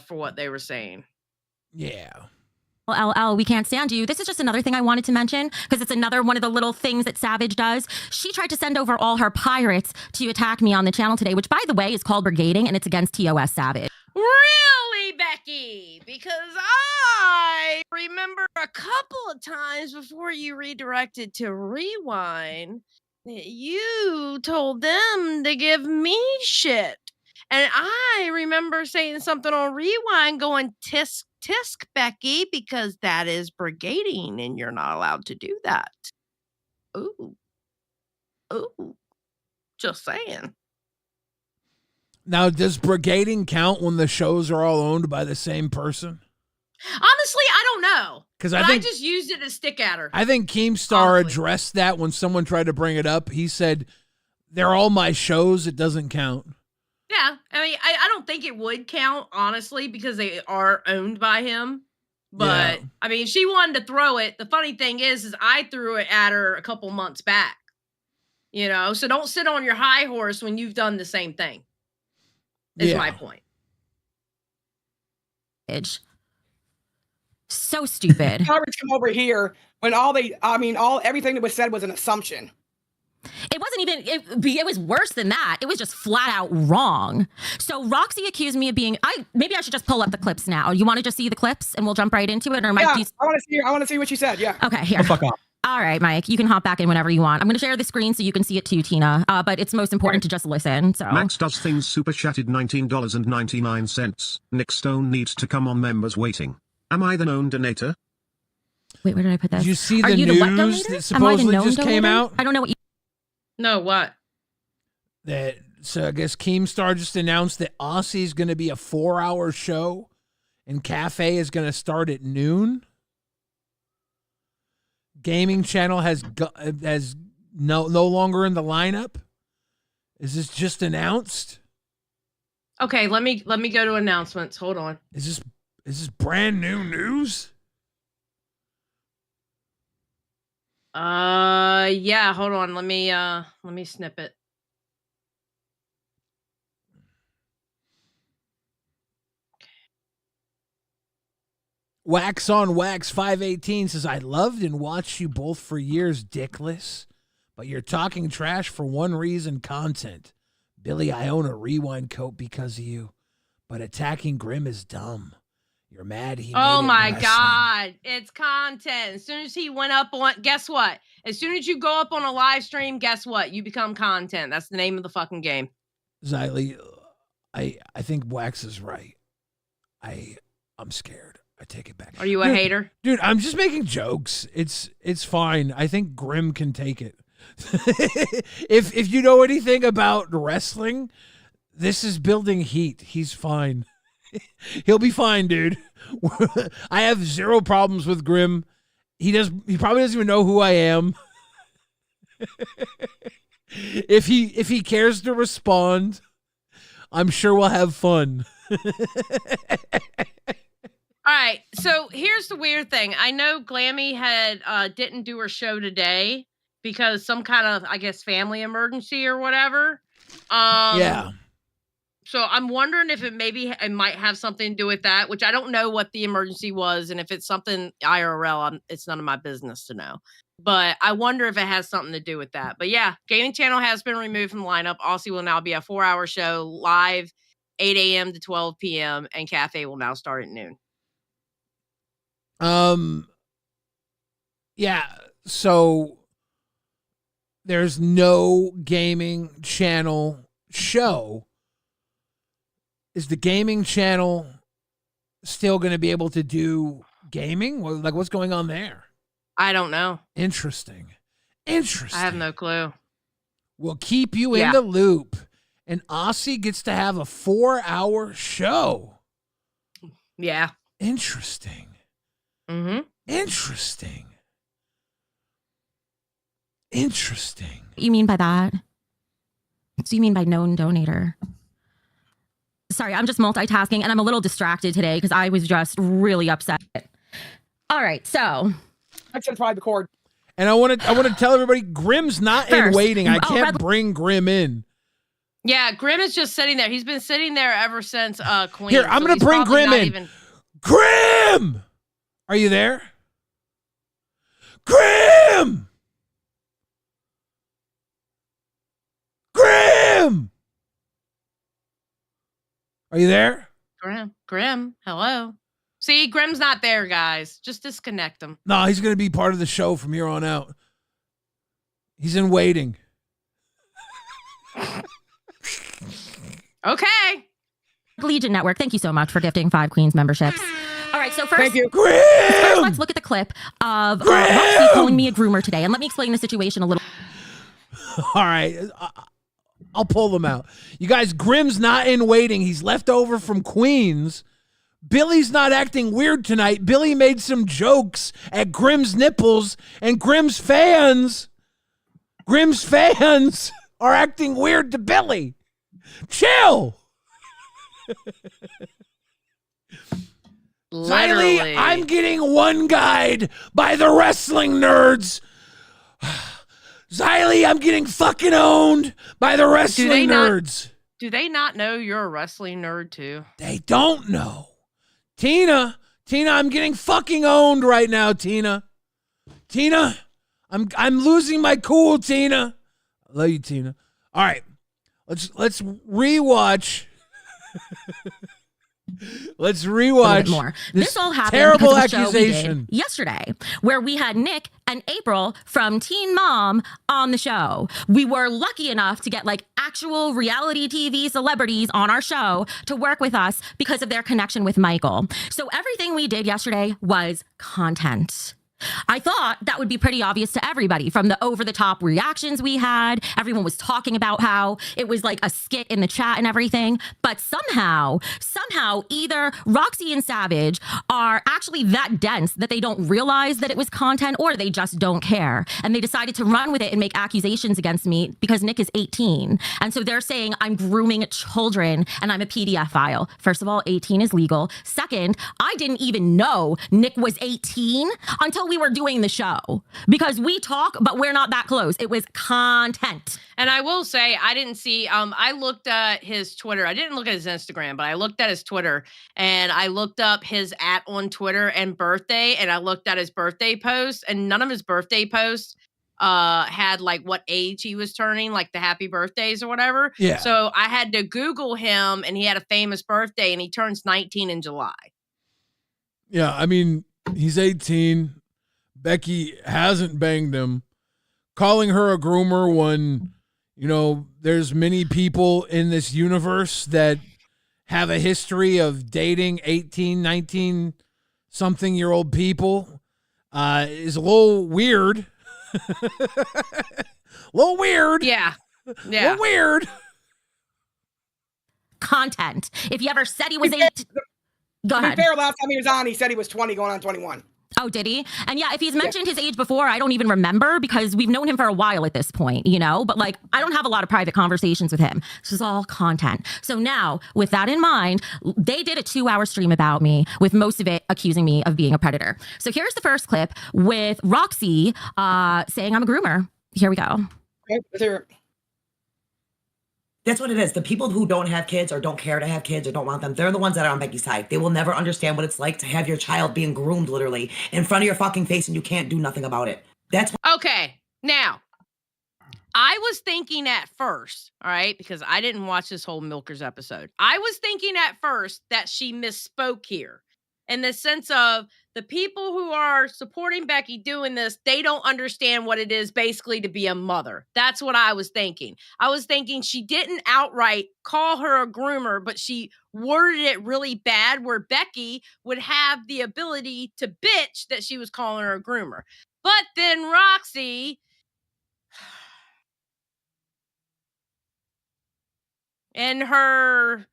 for what they were saying. Yeah. LL, we can't stand you. This is just another thing I wanted to mention because it's another one of the little things that Savage does. She tried to send over all her pirates to attack me on the channel today, which, by the way, is called brigading, and it's against TOS Savage. Really, Becky? Because I remember a couple of times before you redirected to Rewind that you told them to give me shit. And I remember saying something on Rewind going, tisk, tisk, Becky, because that is brigading and you're not allowed to do that. Ooh. Ooh. Just saying. Now, does brigading count when the shows are all owned by the same person? Honestly, I don't know. Because I just used it to stick at her. I think Keemstar addressed that when someone tried to bring it up. He said, they're all my shows. It doesn't count. Yeah. I mean, I don't think it would count, honestly, because they are owned by him. But, I mean, she wanted to throw it. The funny thing is I threw it at her a couple months back. You know? So don't sit on your high horse when you've done the same thing. Is my point. So stupid. Coverage come over here when everything that was said was an assumption. It wasn't even, it was worse than that. It was just flat out wrong. So Roxy accused me of being, maybe I should just pull up the clips now. You want to just see the clips and we'll jump right into it? Or I want to see what she said. Yeah. Okay, here. Oh, fuck off. All right, Mike, you can hop back in whenever you want. I'm going to share the screen so you can see it too, Tina. But it's most important to just listen. So Max Does Things super chatted $19.99. Nick Stone needs to come on, members waiting. Am I the known donator? Wait, where did I put this? Did you see the news that supposedly just came out? I don't know what you... No, what? So I guess Keemstar just announced that Aussie's going to be a 4-hour show and Cafe is going to start at noon. Gaming channel has no longer in the lineup. Is this just announced? Okay, let me go to announcements. Hold on. Is this brand new news? Yeah, hold on. Let me snip it. Wax on Wax 518 says, I loved and watched you both for years, dickless, but you're talking trash for one reason, content. Billy, I own a rewind coat because of you, but attacking Grim is dumb. You're mad he Oh made it my wrestling. God. It's content. As soon as he went up on, guess what? As soon as you go up on a live stream, guess what? You become content. That's the name of the fucking game. Xylee, I think Wax is right. I'm scared. I take it back. Are you a hater? Dude, I'm just making jokes. It's fine. I think Grim can take it. if you know anything about wrestling, this is building heat. He's fine. He'll be fine, dude. I have zero problems with Grim. He probably doesn't even know who I am. If he cares to respond, I'm sure we'll have fun. All right. So here's the weird thing. I know Glammy had didn't do her show today because some kind of, I guess, family emergency or whatever. Yeah. So I'm wondering if it might have something to do with that, which I don't know what the emergency was, and if it's something IRL, it's none of my business to know. But I wonder if it has something to do with that. But yeah, Gaming Channel has been removed from the lineup. Aussie will now be a 4-hour show live, 8 a.m. to 12 p.m., and Cafe will now start at noon. Yeah, so there's no Gaming Channel show. Is the Gaming Channel still going to be able to do gaming? Like, what's going on there? I don't know. Interesting. I have no clue. We'll keep you in the loop. And Aussie gets to have a 4-hour show. Yeah. Interesting. Mm-hmm. Interesting. You mean by that? So you mean by known donator? Sorry, I'm just multitasking and I'm a little distracted today because I was just really upset. All right, so I should probably record. And I want to tell everybody, Grim's not in waiting. I can't bring Grim in. Yeah, Grim is just sitting there. He's been sitting there ever since Queen. Here, I'm going to bring Grim in. Grim! Are you there? Grim! Grim! Are you there? Grim, hello. See, Grim's not there, guys. Just disconnect him. No, he's going to be part of the show from here on out. He's in waiting. Okay. Legion Network, thank you so much for gifting 5 Queens memberships. All right, so first, Thank you. first let's look at the clip of Roxy calling me a groomer today. And let me explain the situation a little. All right. I'll pull them out. You guys, Grim's not in waiting. He's left over from Queens. Billy's not acting weird tonight. Billy made some jokes at Grim's nipples, and Grim's fans are acting weird to Billy. Chill. Literally. I'm getting one guide by the wrestling nerds. Xylee, I'm getting fucking owned by the wrestling nerds. Do they not know you're a wrestling nerd too? They don't know. Tina, I'm getting fucking owned right now, Tina, I'm losing my cool, Tina. I love you, Tina. All right, let's rewatch. Let's rewatch more. This all happened terrible because of the show we accusation did yesterday, where we had Nick and April from Teen Mom on the show. We were lucky enough to get like actual reality TV celebrities on our show to work with us because of their connection with Michael. So everything we did yesterday was content. I thought that would be pretty obvious to everybody from the over-the-top reactions we had. Everyone was talking about how it was like a skit in the chat and everything. But somehow, either Roxy and Savage are actually that dense that they don't realize that it was content, or they just don't care. And they decided to run with it and make accusations against me because Nick is 18. And so they're saying I'm grooming children and I'm a PDF file. First of all, 18 is legal. Second, I didn't even know Nick was 18 until we were doing the show because we talk, but we're not that close. It was content. And I will say, I didn't see, I looked at his Twitter. I didn't look at his Instagram, but I looked at his Twitter and I looked up his @ on Twitter and birthday. And I looked at his birthday post, and none of his birthday posts had like what age he was turning, like the happy birthdays or whatever. Yeah. So I had to Google him, and he had a famous birthday, and he turns 19 in July. Yeah, I mean, he's 18. Becky hasn't banged him. Calling her a groomer when, you know, there's many people in this universe that have a history of dating 18, 19 something year old people is a little weird. A little weird. Yeah. A little weird. Content. If he ever said he was 8, go To be ahead. fair, last time he was on, he said he was 20 going on 21. Oh, did he? And yeah, if he's mentioned his age before, I don't even remember because we've known him for a while at this point, you know? But like, I don't have a lot of private conversations with him. This is all content. So now, with that in mind, they did a 2-hour stream about me, with most of it accusing me of being a predator. So here's the first clip with Roxy saying I'm a groomer. Here we go. Okay, let's hear it. That's what it is. The people who don't have kids or don't care to have kids or don't want them, they're the ones that are on Becky's side. They will never understand what it's like to have your child being groomed literally in front of your fucking face and you can't do nothing about it. That's Okay. Now, I was thinking at first, all right, because I didn't watch this whole Milkers episode. I was thinking at first that she misspoke here in the sense of the people who are supporting Becky doing this, they don't understand what it is basically to be a mother. That's what I was thinking. I was thinking she didn't outright call her a groomer, but she worded it really bad where Becky would have the ability to bitch that she was calling her a groomer. But then Roxy, in her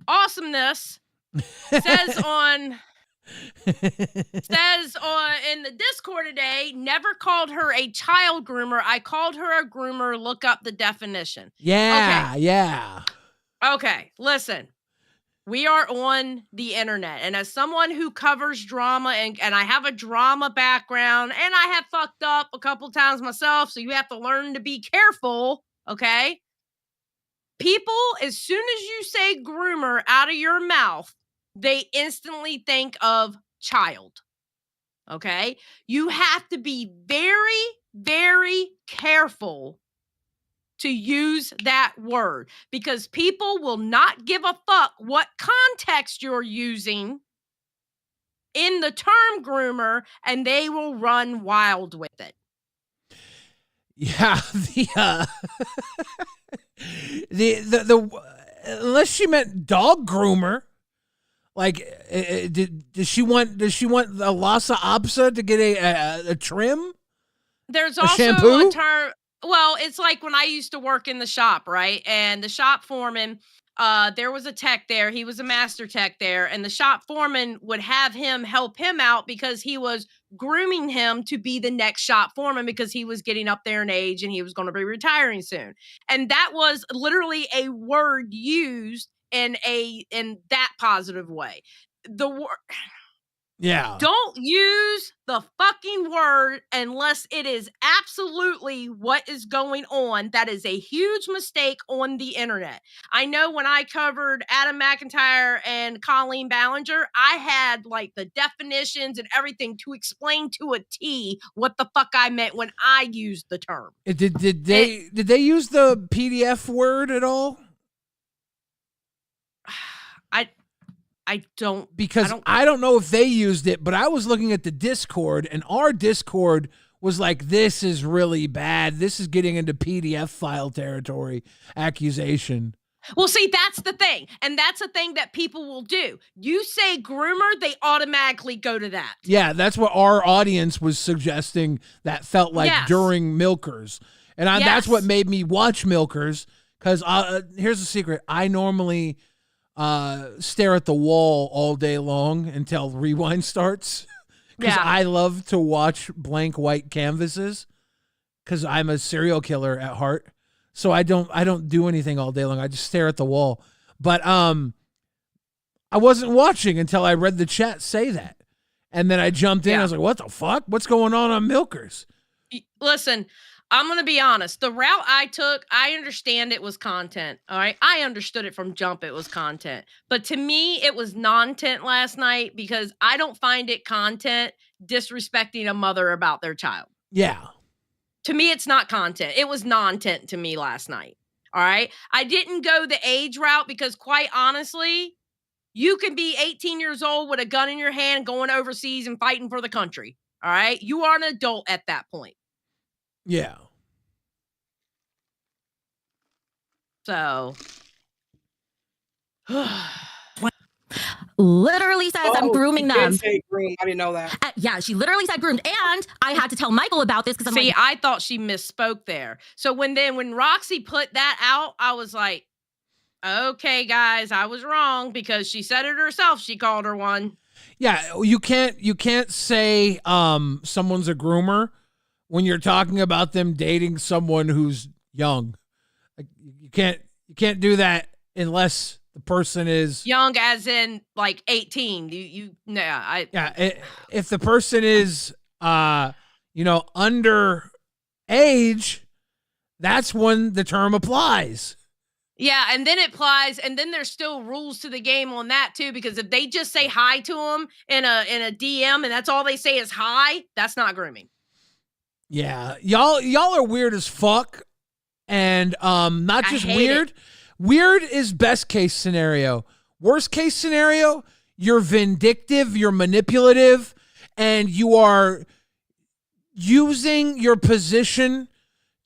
awesomeness, says in the Discord today, never called her a child groomer. I called her a groomer. Look up the definition. Yeah, okay. yeah. Okay, listen. We are on the internet, and as someone who covers drama and I have a drama background, and I have fucked up a couple times myself, so you have to learn to be careful, okay? People, as soon as you say groomer out of your mouth, they instantly think of child, okay? You have to be very, very careful to use that word because people will not give a fuck what context you're using in the term groomer, and they will run wild with it. Yeah, the unless she meant dog groomer, like does she want the Lhasa Apso to get a trim? There's A also shampoo? a term. Well, it's like when I used to work in the shop, right? And the shop foreman, there was a tech there. He was a master tech there. And the shop foreman would have him help him out because he was grooming him to be the next shop foreman because he was getting up there in age and he was going to be retiring soon. And that was literally a word used in that positive way. The word... Yeah. Don't use the fucking word unless it is absolutely what is going on. That is a huge mistake on the internet. I know when I covered Adam McIntyre and Colleen Ballinger, I had like the definitions and everything to explain to a T what the fuck I meant when I used the term. Did they use the PDF word at all? I don't know if they used it, but I was looking at the Discord, and our Discord was like, this is really bad. This is getting into PDF file territory accusation. Well, see, that's the thing. And that's a thing that people will do. You say groomer, they automatically go to that. Yeah, that's what our audience was suggesting that felt like during Milkers. And that's what made me watch Milkers, because here's the secret. I normally... stare at the wall all day long until Rewind starts because I love to watch blank white canvases because I'm a serial killer at heart. So I don't do anything all day long. I just stare at the wall. But I wasn't watching until I read the chat say that. And then I jumped in. Yeah. I was like, what the fuck? What's going on Milkers? Listen, I'm going to be honest. The route I took, I understand it was content. All right. I understood it from jump. It was content. But to me, it was non-tent last night because I don't find it content disrespecting a mother about their child. Yeah. To me, it's not content. It was non-tent to me last night. All right. I didn't go the age route because quite honestly, you can be 18 years old with a gun in your hand going overseas and fighting for the country. All right. You are an adult at that point. Yeah. So. Literally says I'm grooming she did them. say groom. I didn't know that. Yeah, she literally said groomed. And I had to tell Michael about this because I'm See, like, I thought she misspoke there. So when Roxy put that out, I was like, okay, guys, I was wrong because she said it herself. She called her one. Yeah, you can't say someone's a groomer when you're talking about them dating someone who's young. Like, you can't do that unless the person is Young as in like 18. if the person is under age, that's when the term applies. Yeah, and then it applies, and then there's still rules to the game on that too, because if they just say hi to them in a DM and that's all they say is hi, that's not grooming. Yeah, y'all are weird as fuck, and not just weird. Weird is best case scenario. Worst case scenario, you're vindictive, you're manipulative, and you are using your position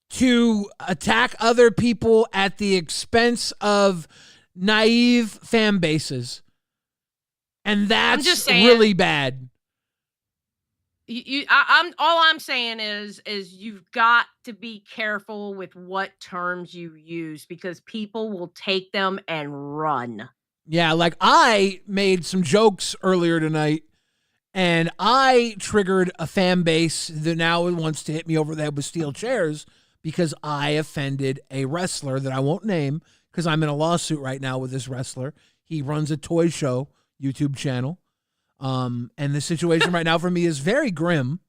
to attack other people at the expense of naive fan bases. And that's just saying, really bad. All I'm saying is you've got to be careful with what terms you use because people will take them and run. Yeah, like I made some jokes earlier tonight and I triggered a fan base that now wants to hit me over the head with steel chairs because I offended a wrestler that I won't name because I'm in a lawsuit right now with this wrestler. He runs a toy show YouTube channel. And the situation right now for me is very grim.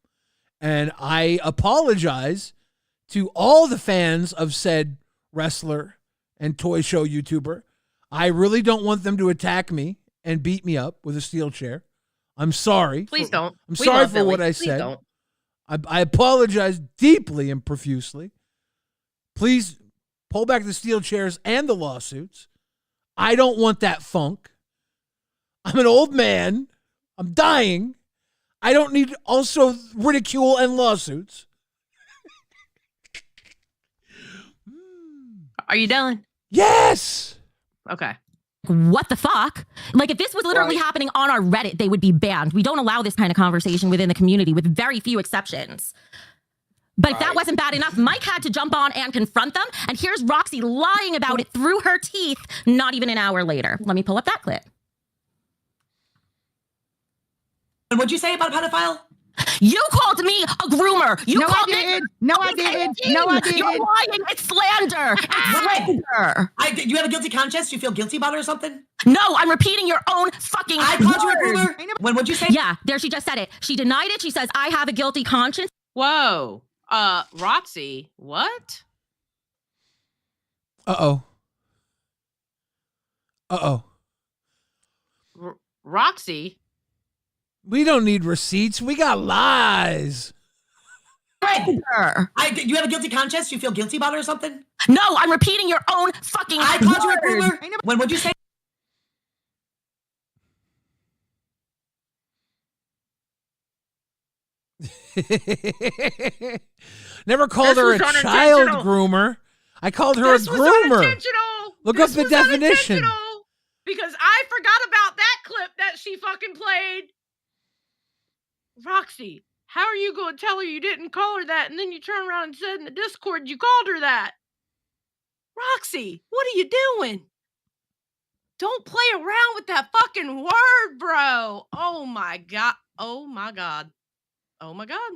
And I apologize to all the fans of said wrestler and toy show YouTuber. I really don't want them to attack me and beat me up with a steel chair. I'm sorry. Please don't. I'm sorry for what I said. Don't. I apologize deeply and profusely. Please pull back the steel chairs and the lawsuits. I don't want that funk. I'm an old man. I'm dying. I don't need also ridicule and lawsuits. Are you done? Yes. Okay. what the fuck? Like, if this was literally happening on our Reddit, they would be banned. We don't allow this kind of conversation within the community, with very few exceptions. But if that wasn't bad enough, Mike had to jump on and confront them. And here's Roxy lying about it through her teeth not even an hour later. Let me pull up that clip. And what'd you say about a pedophile? You called me a groomer. You called me. No, I didn't. No, I didn't. You're lying. It's slander. It's slander. You have a guilty conscience? You feel guilty about it or something? No, I'm repeating your own fucking I called you a groomer. What'd you say? Yeah, there she just said it. She denied it. She says, I have a guilty conscience. Whoa. Roxy, what? Uh-oh. Roxy? We don't need receipts. We got lies. You have a guilty conscience? You feel guilty about it or something? No, I'm repeating your own fucking I called you a groomer. What'd you say? Never called her a child groomer. I called her a groomer. Look up the definition. Because I forgot about that clip that she fucking played. Roxy, how are you going to tell her you didn't call her that and then you turn around and said in the Discord you called her that? Roxy, what are you doing? Don't play around with that fucking word, bro. Oh my God. Oh my God. Oh my God.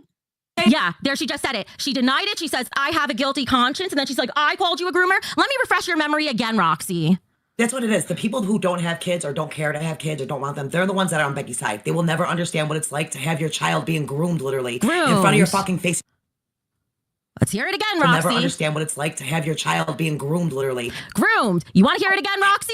Yeah, there she just said it. She denied it. She says, I have a guilty conscience. And then she's like, I called you a groomer. Let me refresh your memory again, Roxy. That's what it is. The people who don't have kids or don't care to have kids or don't want them, they're the ones that are on Becky's side. They will never understand what it's like to have your child being groomed literally in front of your fucking face. Let's hear it again, You'll Roxy. never understand what it's like to have your child being groomed literally. Groomed. You want to hear it again, Roxy?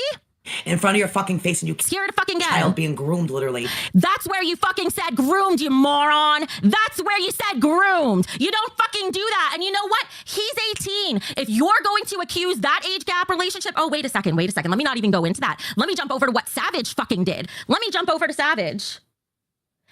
In front of your fucking face, and you hear it fucking again. Child being groomed literally. That's where you fucking said groomed, you moron. That's where you said groomed. You don't fucking do that. And you know what? He's 18. If you're going to accuse that age gap relationship, oh, wait a second. Let me not even go into that. Let me jump over to what Savage fucking did. Let me jump over to Savage.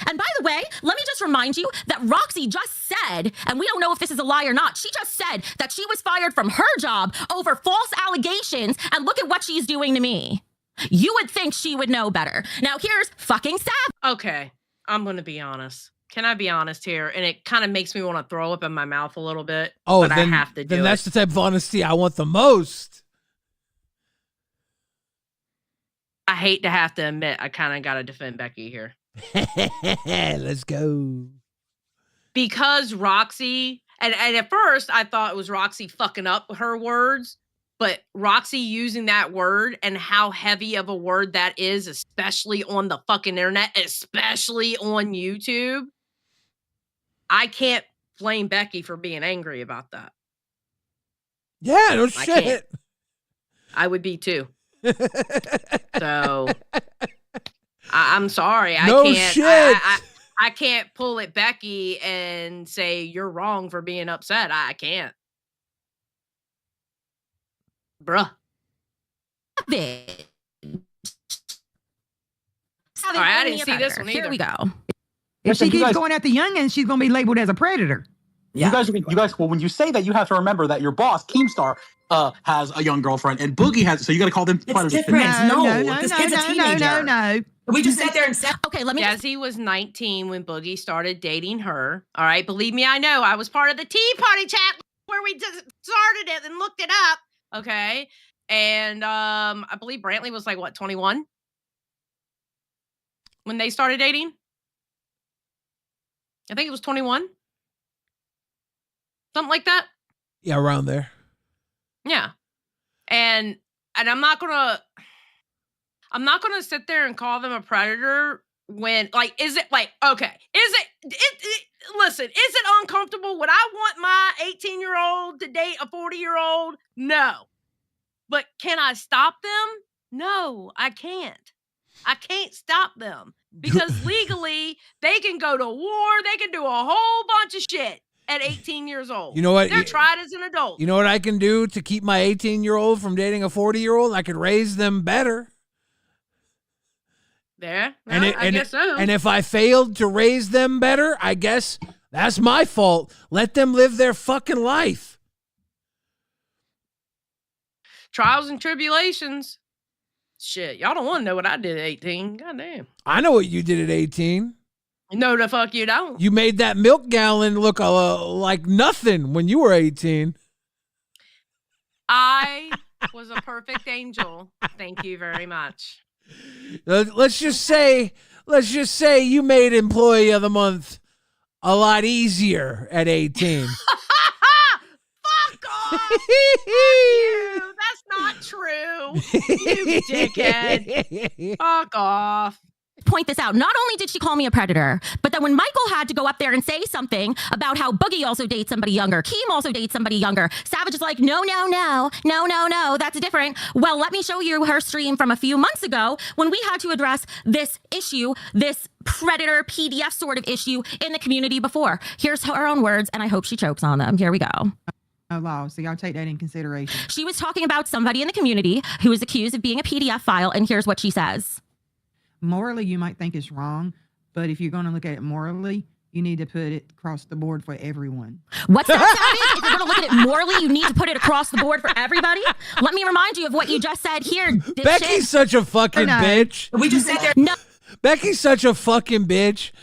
And by the way, let me just remind you that Roxy just said, and we don't know if this is a lie or not, she just said that she was fired from her job over false allegations, and look at what she's doing to me. You would think she would know better. Now here's fucking Sav. Okay, I'm gonna be honest. Can I be honest here? And it kind of makes me want to throw up in my mouth a little bit. Oh, but then, I have to do then it. that's the type of honesty I want the most. I hate to have to admit, I kind of got to defend Becky here. Let's go. Because Roxy, and at first I thought it was Roxy fucking up her words, but Roxy using that word and how heavy of a word that is, especially on the fucking internet, especially on YouTube, I can't blame Becky for being angry about that. Yeah, no shit. I would be too. So I'm sorry. No I can't. shit. I can't pull at Becky and say you're wrong for being upset. I can't. Bruh. All right, I didn't see this one either. Here we go. If she Listen, you keeps guys- going at the youngins, she's going to be labeled as a predator. You guys, well, when you say that, you have to remember that your boss, Keemstar, has a young girlfriend, and Boogie has. So you got to call them predators. different. This kid's a teenager. No. We just sat there and said, okay, let me. Jazzy was 19 when Boogie started dating her. All right, believe me, I know. I was part of the Tea Party chat where we just started it and looked it up. Okay, and I believe Brantley was like what 21 when they started dating. I think it was 21. Something like that. Yeah, around there. Yeah. And I'm not gonna sit there and call them a predator when, like, is it like, okay, is it listen, is it uncomfortable? Would I want my 18-year-old to date a 40-year-old? No. But can I stop them? No, I can't. I can't stop them because legally they can go to war. They can do a whole bunch of shit at 18 years old. You know what? They're tried as an adult. You know what I can do to keep my 18-year-old from dating a 40-year-old? I could raise them better. There. Well, I guess so. And if I failed to raise them better, I guess that's my fault. Let them live their fucking life. Trials and tribulations. Shit, y'all don't want to know what I did at 18. Goddamn. I know what you did at 18. No, the fuck you don't. You made that milk gallon look like nothing when you were 18. I was a perfect angel. Thank you very much. Let's just say you made Employee of the Month a lot easier at 18. Fuck off! You. That's not true. You dickhead. Fuck off. Point this out. Not only did she call me a predator, but then when Michael had to go up there and say something about how Boogie also dates somebody younger, Keem also dates somebody younger, Savage is like, no, that's different. Well, let me show you her stream from a few months ago when we had to address this issue, this predator PDF sort of issue in the community before. Here's her own words, and I hope she chokes on them. Here we go. Law, so y'all take that in consideration. She was talking about somebody in the community who was accused of being a PDF file, and here's what she says. Morally, you might think it's wrong, but if you're going to look at it morally, you need to put it across the board for everyone. What's that, Savage? If you're going to look at it morally, you need to put it across the board for everybody? Let me remind you of what you just said here. Becky's such a fucking bitch. We just sat there. No. Becky's such a fucking bitch.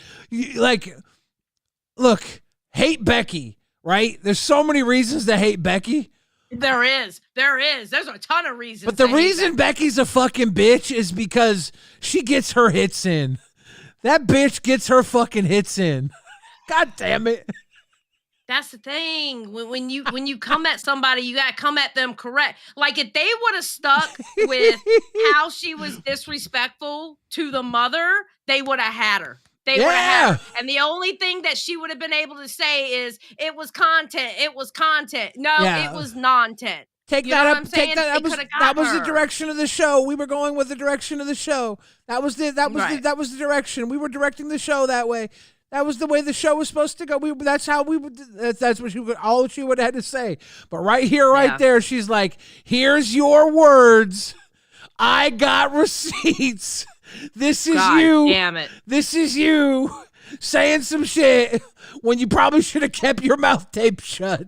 Look, hate Becky, right? There's so many reasons to hate Becky. There is. There's a ton of reasons. But the reason Becky's a fucking bitch is because she gets her hits in. That bitch gets her fucking hits in. God damn it. That's the thing. When you come at somebody, you gotta come at them correct. Like if they would have stuck with how she was disrespectful to the mother, they would have had her. They would have had her. And the only thing that she would have been able to say is, "It was content. It was content." No, it was non-tent. Take that up. Take that. That was the direction of the show. We were going with the direction of the show. That was the direction. We were directing the show that way. That was the way the show was supposed to go. That's what all she would have had to say. But right here, right there, she's like, "Here's your words. I got receipts. This is you. Damn it. This is you saying some shit when you probably should have kept your mouth taped shut."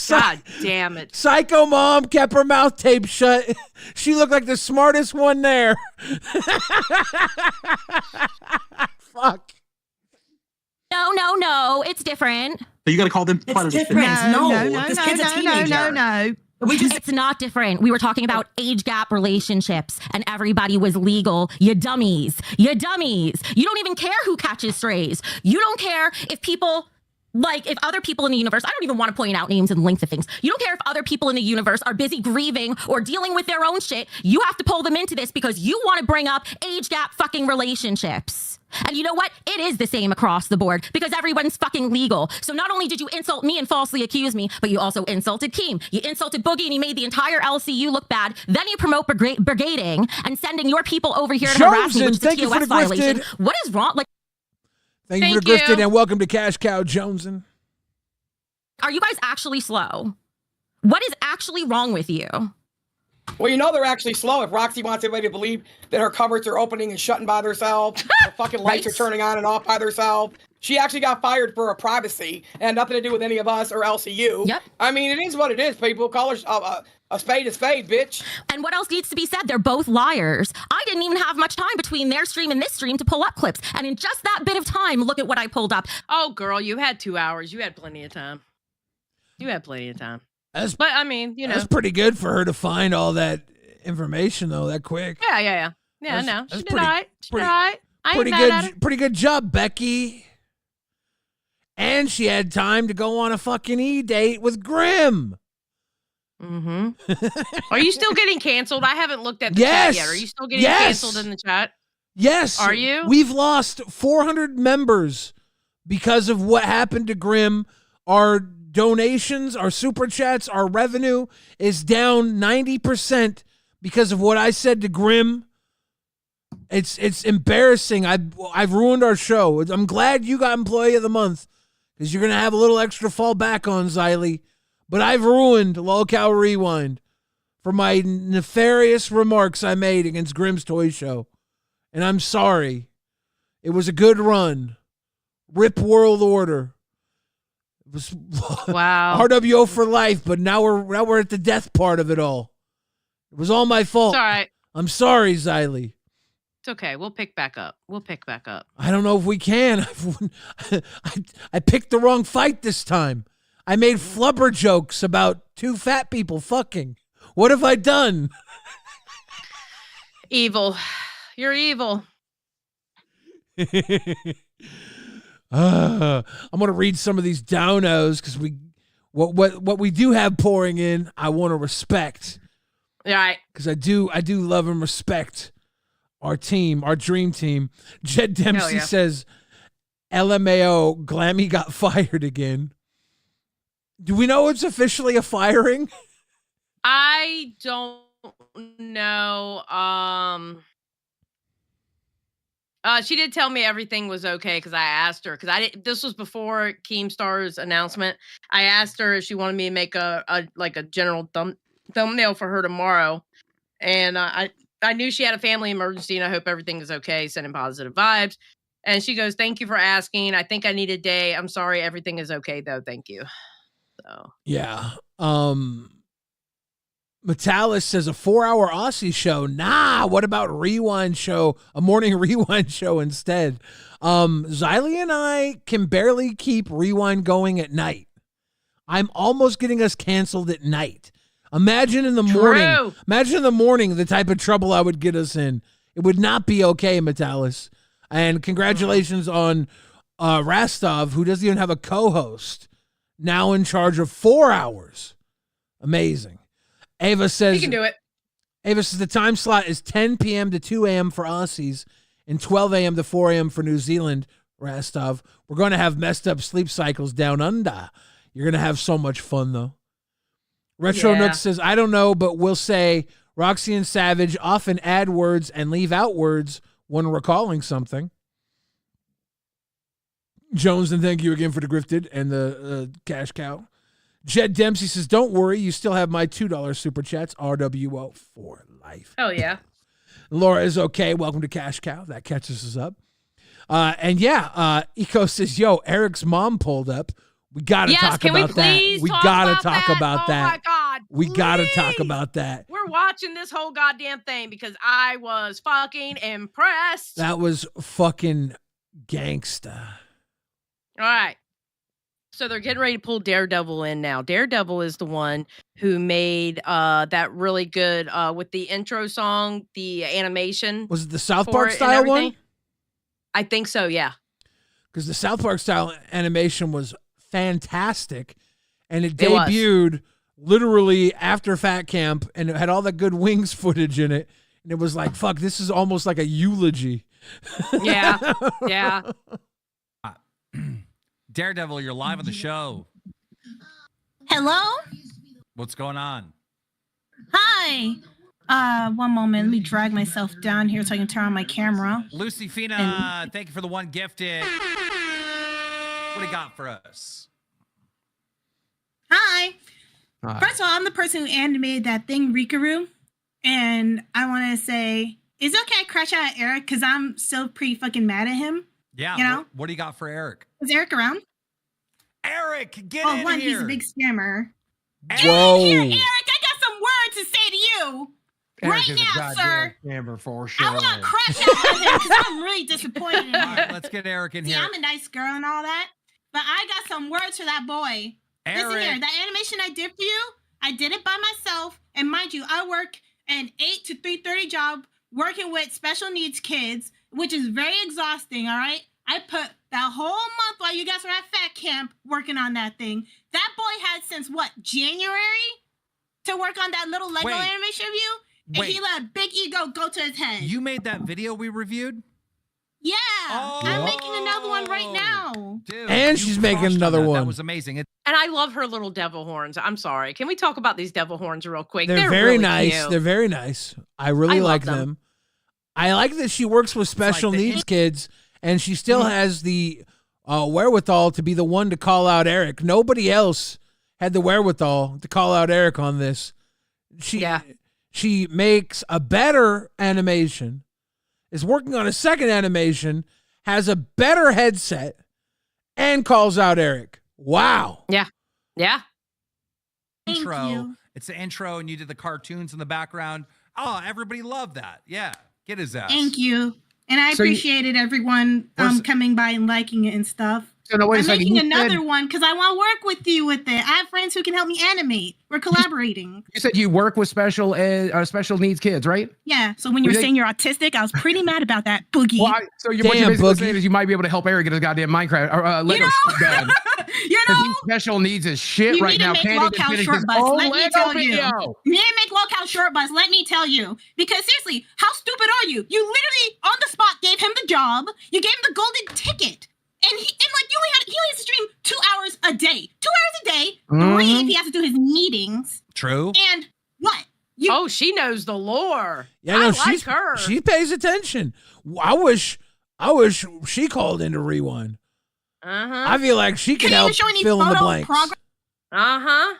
God damn it. Psycho mom kept her mouth taped shut. She looked like the smartest one there. Fuck. No. It's different. So you got to call them. It's different. No. This kid's a teenager. No. It's not different. We were talking about age gap relationships and everybody was legal. You dummies. You don't even care who catches strays. You don't care if people... Like, if other people in the universe, I don't even want to point out names and length of things. You don't care if other people in the universe are busy grieving or dealing with their own shit. You have to pull them into this because you want to bring up age gap fucking relationships. And you know what? It is the same across the board because everyone's fucking legal. So not only did you insult me and falsely accuse me, but you also insulted Keem. You insulted Boogie and you made the entire LCU look bad. Then you promote brigading and sending your people over here to harass me, which is a TOS violation. What is wrong? Like, Thank you for the grifted and welcome to Cash Cow Joneson. Are you guys actually slow? What is actually wrong with you? Well, you know they're actually slow. If Roxy wants everybody to believe that her cupboards are opening and shutting by themselves, her fucking lights are turning on and off by themselves. She actually got fired for her privacy and nothing to do with any of us or LCU. Yep. I mean, it is what it is, people. Call her a spade is spade, bitch. And what else needs to be said? They're both liars. I didn't even have much time between their stream and this stream to pull up clips. And in just that bit of time, look at what I pulled up. Oh, girl, you had 2 hours. You had plenty of time. But I mean, that's pretty good for her to find all that information though that quick. Yeah. No, she did all right. She did all right. Pretty good job, Becky. And she had time to go on a fucking E-date with Grim. Are you still getting canceled? I haven't looked at the chat yet. Are you still getting canceled in the chat? Yes. Are you? We've lost 400 members because of what happened to Grim. Our donations, our super chats, our revenue is down 90% because of what I said to Grim. It's embarrassing. I've ruined our show. I'm glad you got Employee of the Month because you're going to have a little extra fall back on, Xylee. But I've ruined LolcowRewind for my nefarious remarks I made against Grimm's Toy Show. And I'm sorry. It was a good run. Rip World Order. It was wow. RWO for life, but now we're at the death part of it all. It was all my fault. It's all right. I'm sorry, Xylee. It's okay. We'll pick back up. I don't know if we can. I picked the wrong fight this time. I made flubber jokes about two fat people fucking. What have I done? Evil. You're evil. I'm gonna read some of these downos because what we do have pouring in, I want to respect. All right. Because I do love and respect our team, our dream team. Jed Dempsey says, LMAO, Glammy got fired again. Do we know it's officially a firing? I don't know. She did tell me everything was okay because I asked her this was before Keemstar's announcement. I asked her if she wanted me to make a general thumbnail for her tomorrow, and I knew she had a family emergency and I hope everything is okay. Sending positive vibes, and she goes, "Thank you for asking. I think I need a day. I'm sorry, everything is okay though. Thank you." So yeah. Metalis says a 4-hour Aussie show. Nah, what about rewind show? A morning rewind show instead. Xylee and I can barely keep rewind going at night. I'm almost getting us canceled at night. Imagine in the morning. Imagine in the morning the type of trouble I would get us in. It would not be okay, Metalis. And congratulations on Rastov, who doesn't even have a co-host, now in charge of 4 hours. Amazing. Ava says We can do it. Ava says the time slot is 10 p.m. to 2 a.m. for Aussies and 12 a.m. to 4 a.m. for New Zealand. Rastov, we're going to have messed up sleep cycles down under. You're going to have so much fun, though. Retro Nook says, I don't know, but we'll say Roxy and Savage often add words and leave out words when recalling something. Jones, and thank you again for the grifted and the cash cow. Jed Dempsey says, don't worry, you still have my $2 super chats, RWO for life. Oh, yeah. Laura is okay. Welcome to Cash Cow. That catches us up. Eco says, yo, Eric's mom pulled up. We got to talk about that. We got to talk about that. Oh, my God. We got to talk about that. We're watching this whole goddamn thing because I was fucking impressed. That was fucking gangsta. All right. So they're getting ready to pull Daredevil in now. Daredevil is the one who made that really good with the intro song, the animation. Was it the South Park style one? I think so, yeah. Because the South Park style animation was fantastic. And it debuted literally after Fat Camp, and it had all that good Wings footage in it. And it was like, fuck, this is almost like a eulogy. Yeah. Yeah. Daredevil, you're live on the show. Hello? What's going on? Hi. One moment. Let me drag myself down here so I can turn on my camera. Lucy Fina, thank you for the one gifted. What do you got for us? Hi. First of all, I'm the person who animated that thing, Rikaru. And I want to say, is it okay I crash out at Eric? Because I'm still pretty fucking mad at him. Yeah. You know? What do you got for Eric? Is Eric around? Eric, get in here. He's a big scammer. Whoa. Here, Eric, I got some words to say to you. Eric right is now, a sir. Scammer for sure. I want to crash out with him because I'm really disappointed in him. All right, let's get Eric in See, here. I'm a nice girl and all that, but I got some words for that boy. Listen here, that animation I did for you, I did it by myself. And mind you, I work an 8 to 3:30 job working with special needs kids, which is very exhausting, all right? I put that whole month while you guys were at Fat Camp working on that thing. That boy had since, what, January to work on that little Lego animation of you? And he let a big ego go to his head. You made that video we reviewed? Yeah. I'm making another one right now. Dude, And she's making another one. That was amazing. And I love her little devil horns. I'm sorry. Can we talk about these devil horns real quick? They're very really nice. cute. They're very nice. I really like them. I like that she works with special needs kids, and she still has the wherewithal to be the one to call out Eric. Nobody else had the wherewithal to call out Eric on this. She makes a better animation, is working on a second animation, has a better headset, and calls out Eric. Wow. Yeah. Yeah. Intro. It's the intro, and you did the cartoons in the background. Oh, everybody loved that. Yeah. Get his ass. Thank you. And I So you- appreciated everyone coming by and liking it and stuff. So no, wait a I'm second. making You another said, one because I want to work with you with it. I have friends who can help me animate. We're collaborating. you said you work with special needs kids, right? Yeah. So when you were saying you're autistic, I was pretty mad about that, Boogie. Well, what you're basically saying is you might be able to help Eric get his goddamn Minecraft or Lego shit done. You know, he special needs his shit you right need to now. make Can't even Lolcow finish short his bus. own Let me Lego tell you. video. You need to make Lolcow short bus. Let me tell you. Because seriously, how stupid are you? You literally on the spot gave him the job. You gave him the golden ticket. And he only has to stream 2 hours a day. 2 hours a day. 3 if he has to do his meetings. True. And what? She knows the lore. Yeah, no, I like her. She pays attention. I wish she called into Rewind. Uh-huh. I feel like she could help fill in the blanks. Uh-huh.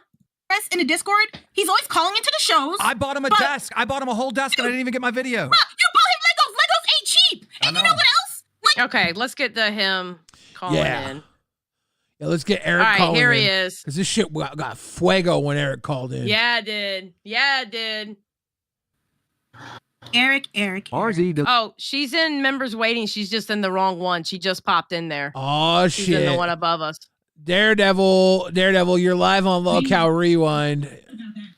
In the Discord, he's always calling into the shows. I bought him a desk. I bought him a whole desk, and I didn't even get my video. You bought him Legos. Legos ain't cheap. And you know what else? Okay, let's get to him calling in. Yeah, let's get Eric All right, calling here in. he is. Because this shit got fuego when Eric called in. Yeah, it did. Yeah, it did. Eric. Oh, she's in members waiting. She's just in the wrong one. She just popped in there. Oh, She's in the shit. one above us. Daredevil, you're live on LolcowRewind.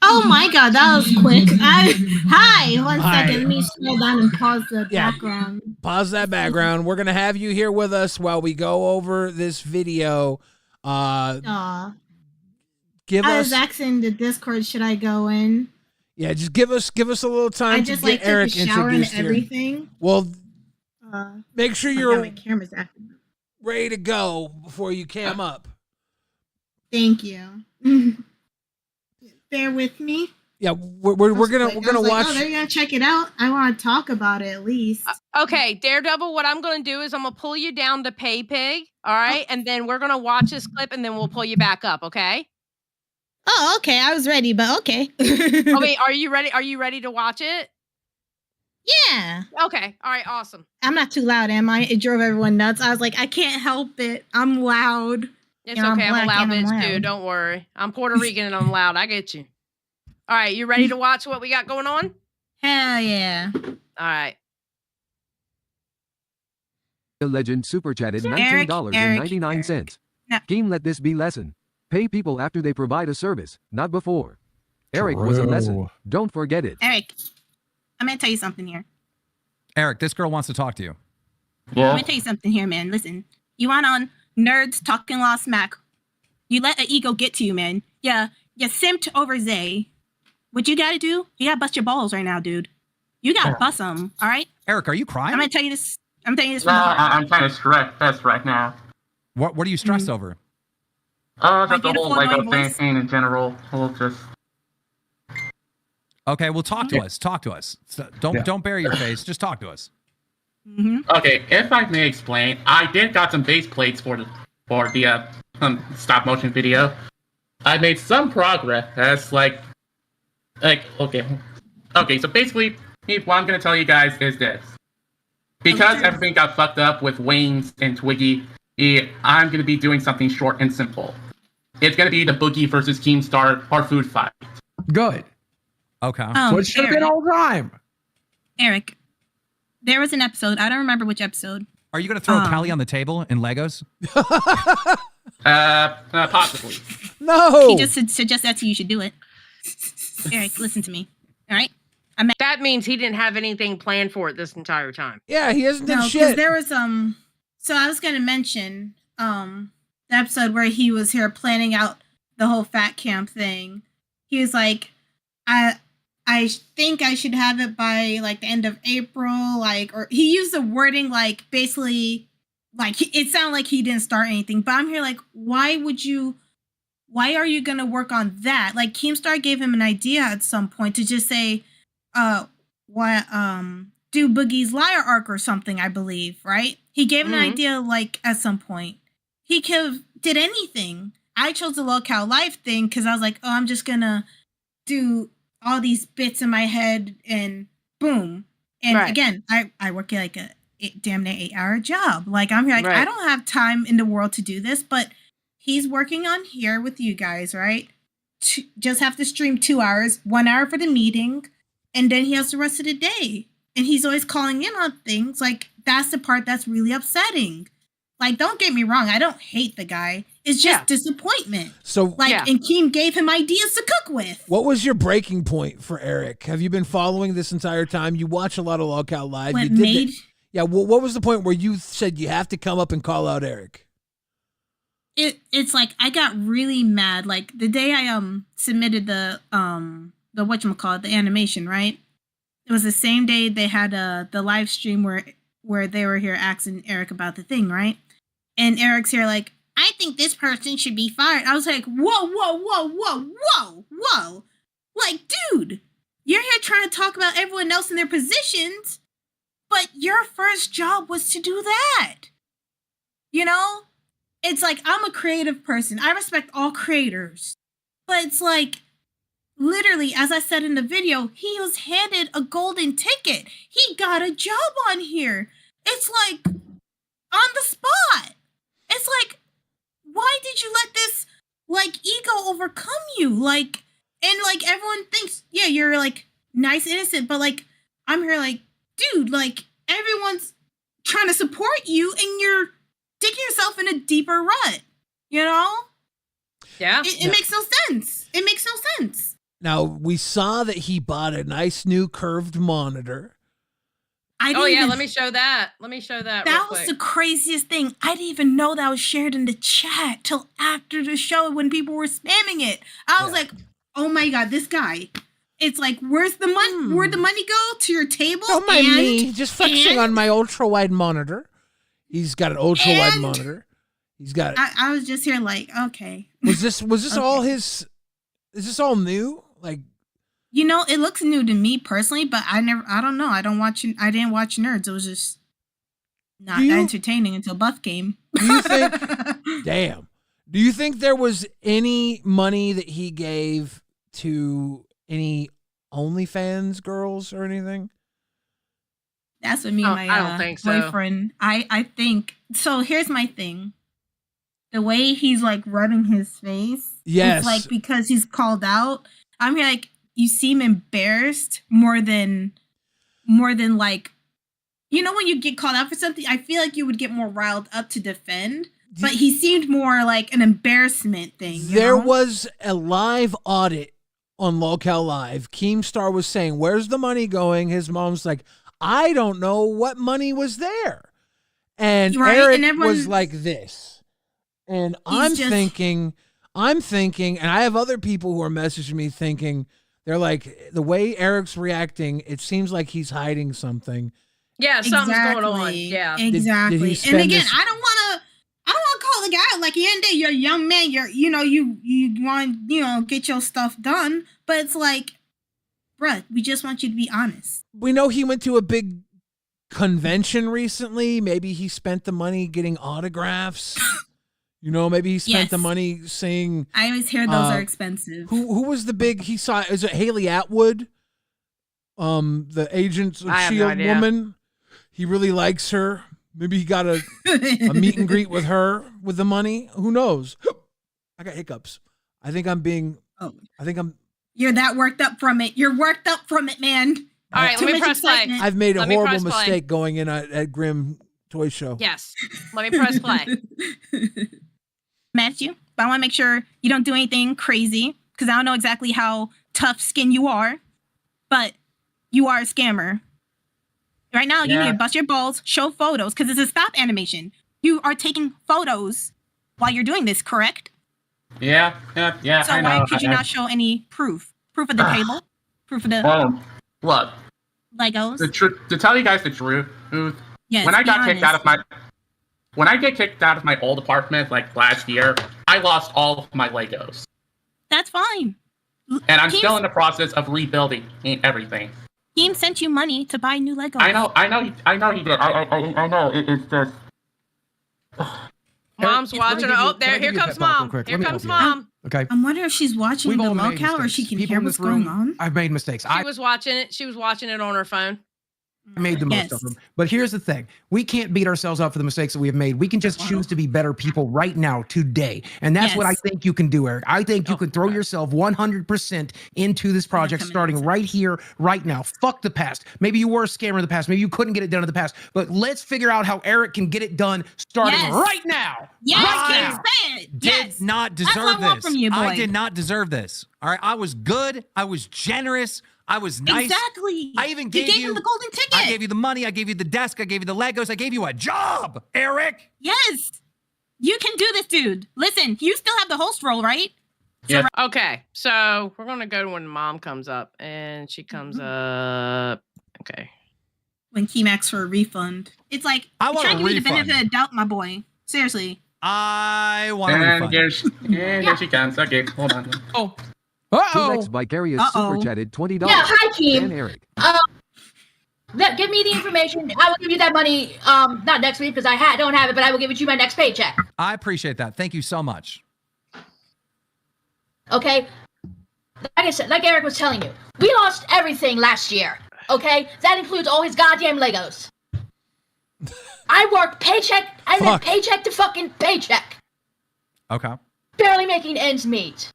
Oh my god, that was quick. Hi, one Hi. second. Let me scroll down and pause the background. Pause that background. We're gonna have you here with us while we go over this video. Give I us. was asking the Discord, should I go in? Yeah, just give us a little time I to just get took Eric a shower and introduced here. everything. Well, make sure I got you're my cameras active. ready to go before you cam up. Thank you. Bear with me. Yeah, we're gonna watch. Oh, they're gonna check it out. I want to talk about it at least. Okay, Daredevil, what I'm going to do is I'm going to pull you down to Pay Pig, all right? And then we're going to watch this clip, and then we'll pull you back up, okay? Oh, okay. I was ready, but okay. Oh, wait, are you ready? Are you ready to watch it? Yeah. Okay, all right, awesome. I'm not too loud, am I? It drove everyone nuts. I was like, I can't help it. I'm loud. It's You know, okay, I'm a black loud and I'm bitch, too. loud. Don't worry. I'm Puerto Rican, and I'm loud. I get you. All right, you ready to watch what we got going on? Hell yeah. All right. The legend super chatted Eric, $19.99. Game, let this be lesson. Pay people after they provide a service, not before. Eric was a lesson. Don't forget it. Eric, I'm going to tell you something here. Eric, this girl wants to talk to you. I'm going to tell you something here, man. Listen, you want on Nerds Talking Lost Smack. You let an ego get to you, man. Yeah, you simped over Zay. What you got to do? You got to bust your balls right now, dude. You got to bust them, all right? Eric, are you crying? I'm going to tell you this. I'm telling you this No, from the heart. I'm kind of stressed right now. What are you stressed over? Just the whole Lego thing in general. We'll just... Okay, well, talk to us. Talk to us. So don't bury your face. Just talk to us. Okay, if I may explain, I did got some base plates for the stop motion video. I made some progress. That's like okay. So basically, what I'm gonna tell you guys is this: because everything got fucked up with Wayne's and Twiggy, I'm gonna be doing something short and simple. It's gonna be the Boogie versus Keemstar our food fight. Good. Okay. So it should have been all time. Eric, there was an episode. I don't remember which episode. Are you going to throw Callie on the table in Legos? Possibly. No. He just suggested that to you. You should do it. Eric, listen to me. All right. That means he didn't have anything planned for it this entire time. Yeah, he hasn't done No, shit. there was So I was gonna mention the episode where he was here planning out the whole fat camp thing. He was like, I think I should have it by like the end of April, or he used the wording like basically like it sounded like he didn't start anything. But I'm here like, why are you gonna work on that? Like Keemstar gave him an idea at some point to just say, do Boogie's Liar arc or something, I believe, right? He gave an idea like at some point. He could have did anything. I chose the Lolcow Life thing because I was like, I'm just gonna do all these bits in my head and boom. And again, I work like a damn near 8-hour job. Like I'm here, like I don't have time in the world to do this, but he's working on here with you guys, right? Just have to stream 2 hours, 1 hour for the meeting, and then he has the rest of the day. And he's always calling in on things. Like that's the part that's really upsetting. Like, don't get me wrong, I don't hate the guy. It's just disappointment. So, and Keem gave him ideas to cook with. What was your breaking point for Eric? Have you been following this entire time? You watch a lot of Lolcow Live. What was the point where you said you have to come up and call out Eric? It's like I got really mad. Like the day I submitted the whatchamacallit, the animation, right? It was the same day they had the live stream where they were here asking Eric about the thing, right? And Eric's here like, I think this person should be fired. I was like, whoa. Like, dude, you're here trying to talk about everyone else in their positions, but your first job was to do that. You know? It's like, I'm a creative person. I respect all creators. But it's like, literally, as I said in the video, he was handed a golden ticket. He got a job on here. It's like, on the spot. It's like, why did you let this, like, ego overcome you? Like, and, like, everyone thinks, yeah, you're, like, nice, innocent, but, like, I'm here like, dude, like, everyone's trying to support you, and you're digging yourself in a deeper rut. You know? Yeah. It makes no sense. It makes no sense. Now, we saw that he bought a nice new curved monitor. Let me show that. Let me show that. That was the craziest thing. I didn't even know that was shared in the chat till after the show when people were spamming it. I was like, oh my God, this guy. It's like, where'd the money go? To your table? Don't mind me. Just flexing on my ultra-wide monitor. He's got an ultra-wide monitor. He's got. I was just here like, okay. Was this all his? Is this all new? Like, you know, it looks new to me personally, but I don't know. I didn't watch Nerds. It was just not entertaining until Buff came. Do you think? Damn. Do you think there was any money that he gave to any OnlyFans girls or anything? That's what me and my I don't think so. boyfriend. I think so. Here's my thing. The way he's like rubbing his face. Yes. It's like because he's called out. I'm like, you seem embarrassed more than like, you know, when you get called out for something, I feel like you would get more riled up to defend. But he seemed more like an embarrassment thing. There was a live audit on Lolcow Live. Keemstar was saying, "Where's the money going?" His mom's like, "I don't know what money was there," and Eric was like this. And I'm thinking, and I have other people who are messaging me thinking, they're like, the way Eric's reacting, it seems like he's hiding something. Yeah, something's going on. Yeah, exactly. Did he spend And again, this- I don't want to call the guy out. Like, at the end of the day, you're a young man. You want get your stuff done, but it's like, bruh, we just want you to be honest. We know he went to a big convention recently. Maybe he spent the money getting autographs. Maybe he spent the money seeing. I always hear those are expensive. Who was the big? He saw. Is it Haley Atwood? The Agents of S.H.I.E.L.D. woman. He really likes her. Maybe he got a meet and greet with her with the money. Who knows? I got hiccups. I think I'm. You're that worked up from it. You're worked up from it, man. All right, let me press play. I've made a horrible mistake going in at Grimm Toy Show. Yes. Let me press play. Match you, but I want to make sure you don't do anything crazy because I don't know exactly how tough skin you are, but you are a scammer. Right now, you need to bust your balls, show photos because it's a stop animation. You are taking photos while you're doing this, correct? Yeah. So why could you not show any proof? Proof of the table? Proof of the look, Legos? To tell you guys the truth, yes, when I got kicked out of my old apartment like last year, I lost all of my Legos. That's fine. And I'm still in the process of rebuilding everything. He sent you money to buy new Legos. I know he did. I know. It's just. Mom's watching. Here comes Mom. Here comes Mom. Okay. I'm wondering if she's watching the Lolcow or she can hear what's going on. I've made mistakes. She was watching it. She was watching it on her phone. I made the most of them. But here's the thing. We can't beat ourselves up for the mistakes that we have made. We can just choose to be better people right now, today. And that's what I think you can do, Eric. I think you can throw yourself 100% into this project starting right here, right now. Fuck the past. Maybe you were a scammer in the past. Maybe you couldn't get it done in the past. But let's figure out how Eric can get it done starting right now. Yes, right now. say it. Did not deserve this. I did not deserve this. All right. I was good. I was generous. I was nice. Exactly. I even gave you the golden ticket. I gave you the money. I gave you the desk. I gave you the Legos. I gave you a job, Eric. Yes. You can do this, dude. Listen, you still have the host role, right? Yeah. Okay. So we're going to go to when Mom comes up. And she comes up. Okay. When Keem asks for a refund. It's like, I want trying to a give you the refund. benefit of doubt, my boy. Seriously. I want a refund. Here she comes. Okay, hold on. Oh. T-Rex Vicarious super chatted $20. Yeah, hi, Keem. And Eric. Give me the information. I will give you that money, not next week because I don't have it, but I will give it to you my next paycheck. I appreciate that. Thank you so much. Okay? Like I said, like Eric was telling you, we lost everything last year. Okay? That includes all his goddamn Legos. I worked paycheck, I live paycheck to fucking paycheck. Okay. Barely making ends meet.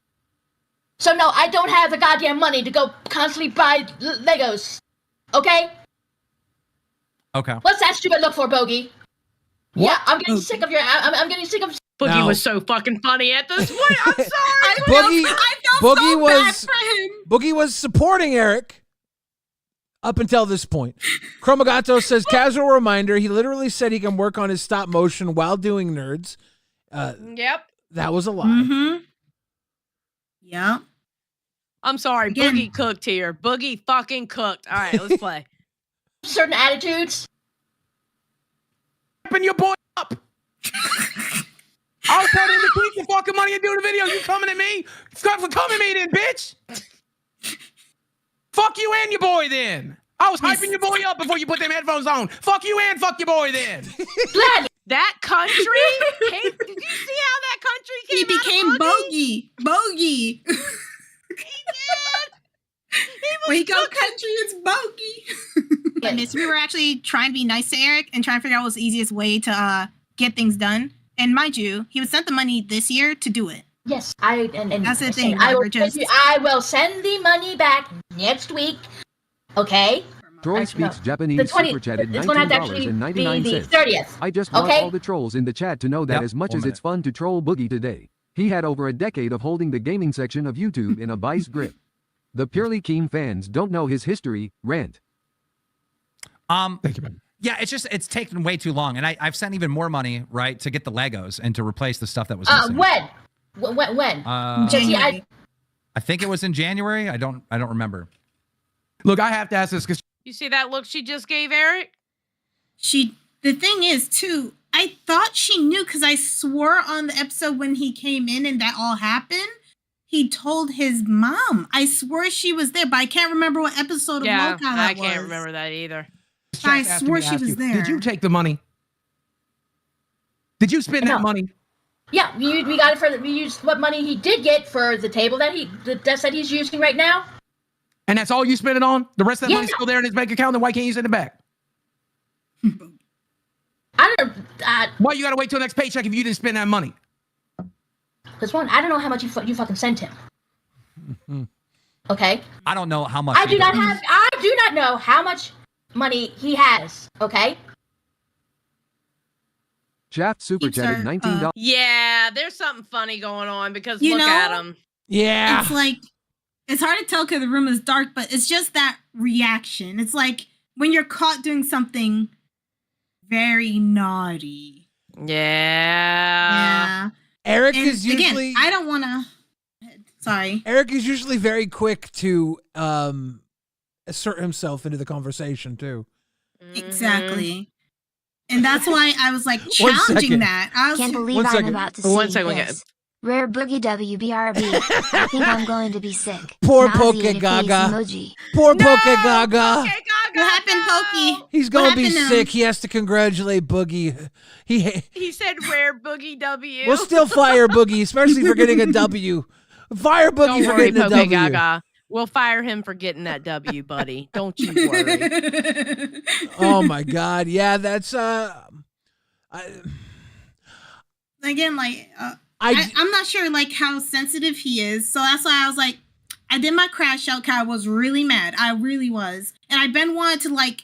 So no, I don't have the goddamn money to go constantly buy Legos. Okay? Okay. What's that stupid look for, Bogey? What? Yeah, I'm getting sick of your. I'm getting sick of Boogie Now- was so fucking funny at this point. I'm sorry. Boogie was supporting Eric up until this point. Chromogato says, casual reminder, he literally said he can work on his stop motion while doing Nerds. Yep. That was a lie. Mm-hmm. Yep. I'm sorry. Again. Boogie cooked here. Boogie fucking cooked. All right, let's play. Certain attitudes. Open your boy up. I was telling him to keep the fucking money and do the video. You coming at me? Stop for coming at me then, bitch. Fuck you and your boy then. I was hyping your boy up before you put them headphones on. Fuck you and fuck your boy then. That country? Did you see how that country came He became out of bogey. Bogey. He go country, it's bogey. Yeah, Miss, we were actually trying to be nice to Eric and trying to figure out what's the easiest way to get things done. And mind you, he was sent the money this year to do it. Yes, and that's the thing. I I will send the money back next week. Okay. Troy speaks Japanese super chatted it's gonna have to actually $19.99. be the 30th. I just want Okay. all the trolls in the chat to know that as much as it's fun to troll Boogie today, he had over a decade of holding the gaming section of YouTube in a vice grip. The purely keen fans don't know his history. Rant. Thank you, man. Yeah, it's taken way too long, and I've sent even more money, right, to get the Legos and to replace the stuff that was missing. When? I think it was in January. I don't remember. Look, I have to ask this because You see that look she just gave Eric? The thing is, too, I thought she knew because I swore on the episode when he came in and that all happened, he told his mom. I swore she was there, but I can't remember what episode of Lolcow that was. I can't remember that either. I swore she was there. Did you take the money? Did you spend that money? Yeah, we got it we used what money he did get for the table the desk that he's using right now. And that's all you spent it on? The rest of that Yeah. money's still there in his bank account, then why can't you send it back? I don't why you gotta wait till next paycheck if you didn't spend that money? Because one, I don't know how much you fucking sent him. Okay? I don't know how much. I do not know how much money he has. Okay? Shaft super chatted $19. Yeah, there's something funny going on because You look know, at him. Yeah. It's like, it's hard to tell because the room is dark, but it's just that reaction. It's like when you're caught doing something very naughty. Yeah. Eric And is usually. Again, I don't want to. Sorry. Eric is usually very quick to assert himself into the conversation too. Exactly. And that's why I was like One challenging second. that. I was Can't believe One I'm second. about to One see second, this. Rare Boogie WBRB. I think I'm going to be sick. Poor Nauseated Poke Gaga. face emoji. Poor Poke Gaga. What happened, Pokey? He's gonna be happened to him? sick. He has to congratulate Boogie. He said rare Boogie W. We'll still fire Boogie, especially for getting a W. Fire Boogie Don't for worry, getting a Poke W. Gaga. We'll fire him for getting that W, buddy. Don't you worry. Oh my God. Yeah, that's Again, like I'm not sure like how sensitive he is, so that's why I was like, I did my crash out. I was really mad. I really was, and I've been wanting to like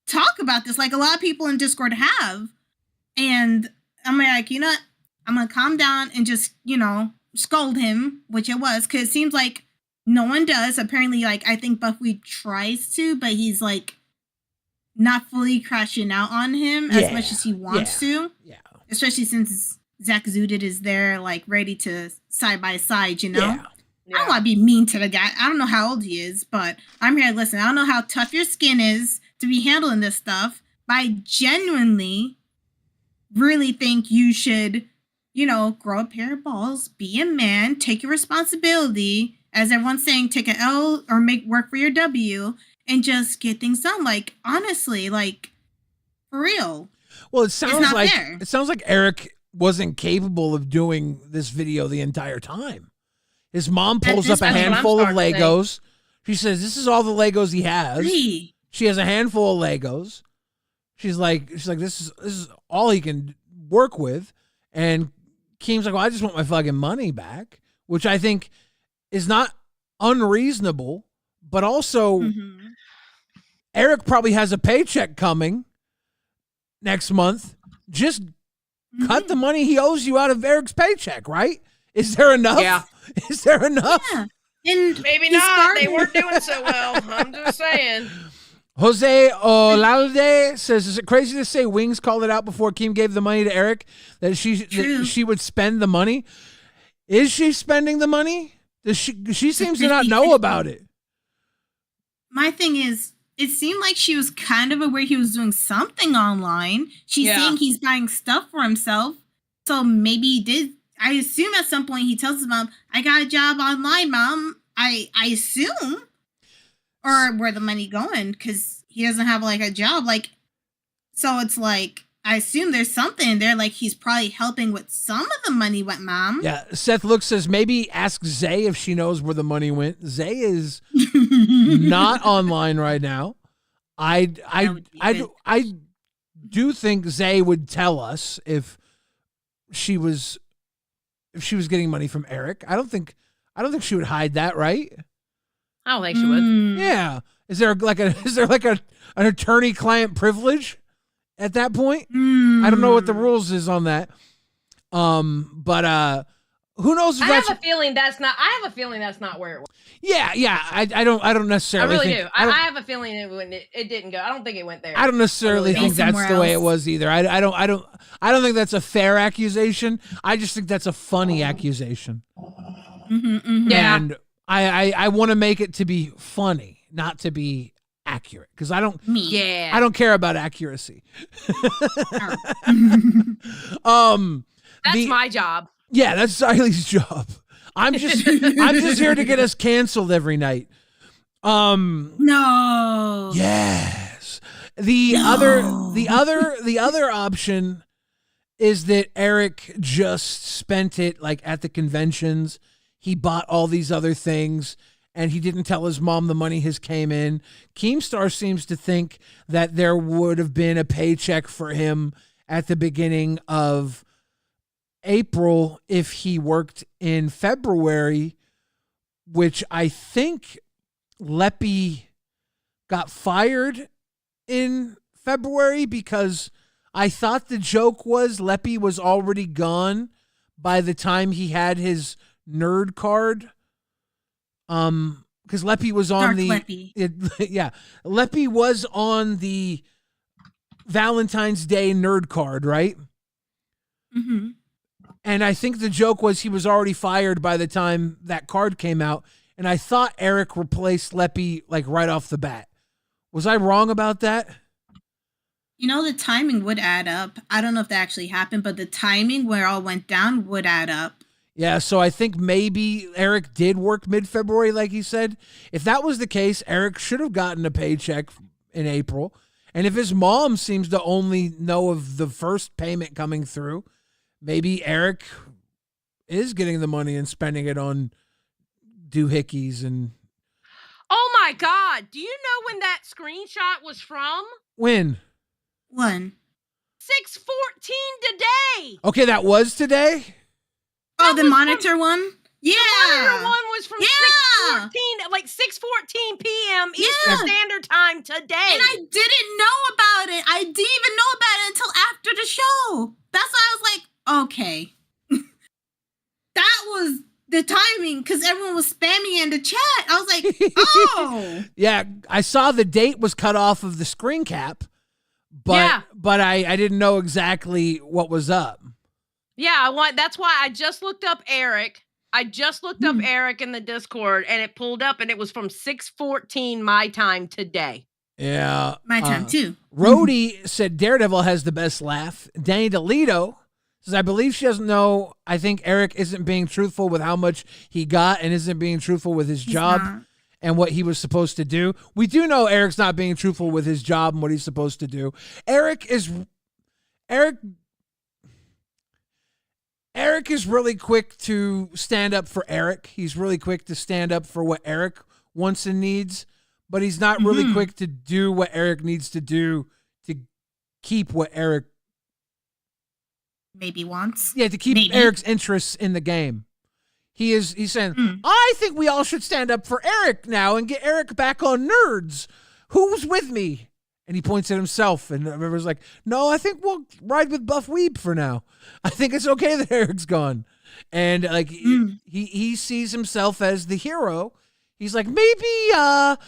talk about this, like a lot of people in Discord have, and I'm like, you know what? I'm gonna calm down and just scold him, which it was, because it seems like no one does. Apparently, like I think Buffy tries to, but he's like not fully crashing out on him as much as he wants to. Yeah. Especially since Zach Zudit is there, like ready to side by side, I don't want to be mean to the guy. I don't know how old he is, but I'm here to listen. I don't know how tough your skin is to be handling this stuff, but I genuinely really think you should, grow a pair of balls, be a man, take your responsibility. As everyone's saying, take an L or make work for your W and just get things done. Like, honestly, like, for real. Well, it sounds fair. like Eric wasn't capable of doing this video the entire time. His mom pulls up a handful of Legos. She says, "This is all the Legos he has." She has a handful of Legos. She's like, "This is all he can work with." And Keem's like, "Well, I just want my fucking money back," which I think is not unreasonable, but also Eric probably has a paycheck coming next month. Just cut the money he owes you out of Eric's paycheck, right? Is there enough? Yeah. Is there enough? Yeah. And maybe not. They weren't doing so well. I'm just saying. Jose Olalde says, is it crazy to say Wings called it out before Kim gave the money to Eric that she would spend the money? Is she spending the money? She seems to not know about it. My thing is, it seemed like she was kind of aware he was doing something online. She's saying he's buying stuff for himself. So maybe he did. I assume at some point he tells his mom, I got a job online, Mom. I assume. Or where the money going, because he doesn't have like a job. Like, so it's like, I assume there's something in there. Like he's probably helping with some of the money went, Mom. Yeah. Seth Look says, maybe ask Zay if she knows where the money went. Zay is not online right now. I do think Zay would tell us if she was getting money from Eric. I don't think she would hide that, right? I don't think she would. Yeah. Is there like an attorney-client privilege at that point? I don't know what the rules is on that. But who knows if I have a feeling that's not where it was. Yeah. I don't necessarily I really think, do. I have a feeling it didn't go. I don't think it went there. I don't necessarily think that's the way it was either. I don't think that's a fair accusation. I just think that's a funny accusation. Yeah. And I want to make it to be funny, not to be accurate, because I don't care about accuracy. That's my job. Yeah, that's Siley's job. I'm just here to get us canceled every night. No. Yes. The other option is that Eric just spent it like at the conventions. He bought all these other things and he didn't tell his mom the money came in. Keemstar seems to think that there would have been a paycheck for him at the beginning of April if he worked in February, which I think Leppy got fired in February, because I thought the joke was Leppy was already gone by the time he had his nerd card. Because Leppy was on Leppy was on the Valentine's Day nerd card, right? Mm-hmm. And I think the joke was he was already fired by the time that card came out. And I thought Eric replaced Leppy like right off the bat. Was I wrong about that? You know, the timing would add up. I don't know if that actually happened, but the timing where it all went down would add up. Yeah, so I think maybe Eric did work mid-February, like he said. If that was the case, Eric should have gotten a paycheck in April. And if his mom seems to only know of the first payment coming through, maybe Eric is getting the money and spending it on doohickeys and... Oh my God. Do you know when that screenshot was from? When? 6:14 today. Okay, that was today? Oh, the monitor one? Yeah. The monitor one was from 6:14, like 6:14 p.m. Eastern Standard Time today. And I didn't know about it. I didn't even know about it until after the show. That's why I was like, okay. That was the timing, because everyone was spamming in the chat. I was like, oh. Yeah, I saw the date was cut off of the screen cap, but I didn't know exactly what was up. Yeah, that's why I just looked up Eric. Eric in the Discord, and it pulled up, and it was from 6:14 my time today. Yeah. My time too. Rhodey said Daredevil has the best laugh. Danny DeLito says, I believe she doesn't know. I think Eric isn't being truthful with how much he got and isn't being truthful with his job and what he was supposed to do. We do know Eric's not being truthful with his job and what he's supposed to do. Eric is really quick to stand up for Eric. He's really quick to stand up for what Eric wants and needs, but he's not really quick to do what Eric needs to do to keep what Eric maybe wants. Yeah, to keep Eric's interests in the game. He's saying, I think we all should stand up for Eric now and get Eric back on Nerds. Who's with me? And he points at himself, and everyone's like, no, I think we'll ride with Buff Weeb for now. I think it's okay that Eric's gone. And like he sees himself as the hero. He's like, maybe I'm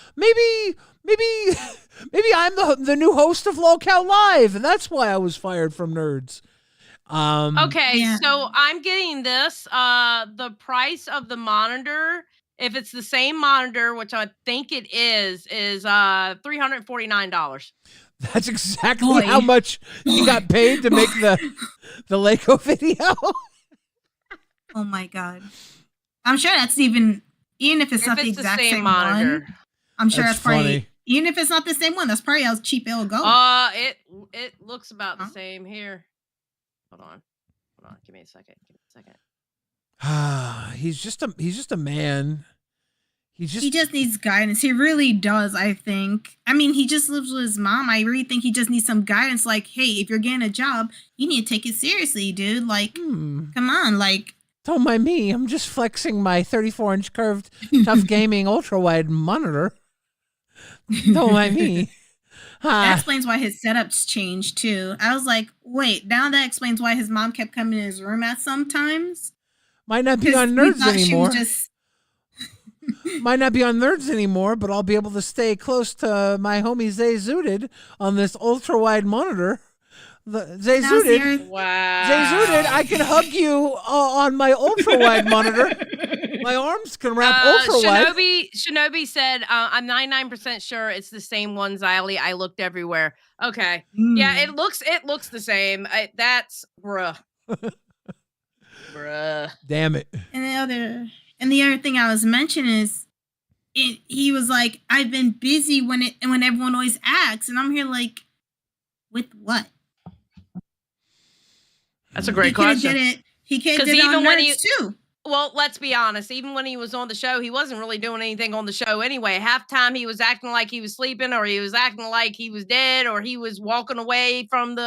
the new host of Lolcow Live, and that's why I was fired from Nerds. Okay, so I'm getting this. The price of the monitor, if it's the same monitor, which I think it is $349. That's exactly how much he got paid to make the Lego video. Oh my god! I'm sure that's even if it's not the exact same monitor. One. I'm sure that's probably even if it's not the same one. That's probably how cheap it'll go. It looks about the same here. Hold on. Give me a second. He's just a man. He just needs guidance. He really does, I think. I mean, he just lives with his mom. I really think he just needs some guidance. Like, hey, if you're getting a job, you need to take it seriously, dude. Like, come on, like. Don't mind me. I'm just flexing my 34-inch curved Tough Gaming ultra-wide monitor. Don't mind me. That explains why his setups changed, too. I was like, wait, now that explains why his mom kept coming in his room at sometimes. Might not be on Nerds anymore. Might not be on Nerds anymore, but I'll be able to stay close to my homie Zay Zooted on this ultra wide monitor. Zay Zooted, I can hug you on my ultra wide monitor. My arms can wrap ultra wide. Shinobi said, "I'm 99% sure it's the same one, Xylee. I looked everywhere." Okay, yeah, it looks the same. That's bruh. Damn it. And the other thing I was mentioning is, he was like, "I've been busy when everyone always asks," and I'm here like, with what? That's a great question. He could have did it on Nerds too. Well, let's be honest. Even when he was on the show, he wasn't really doing anything on the show anyway. Half time he was acting like he was sleeping, or he was acting like he was dead, or he was walking away from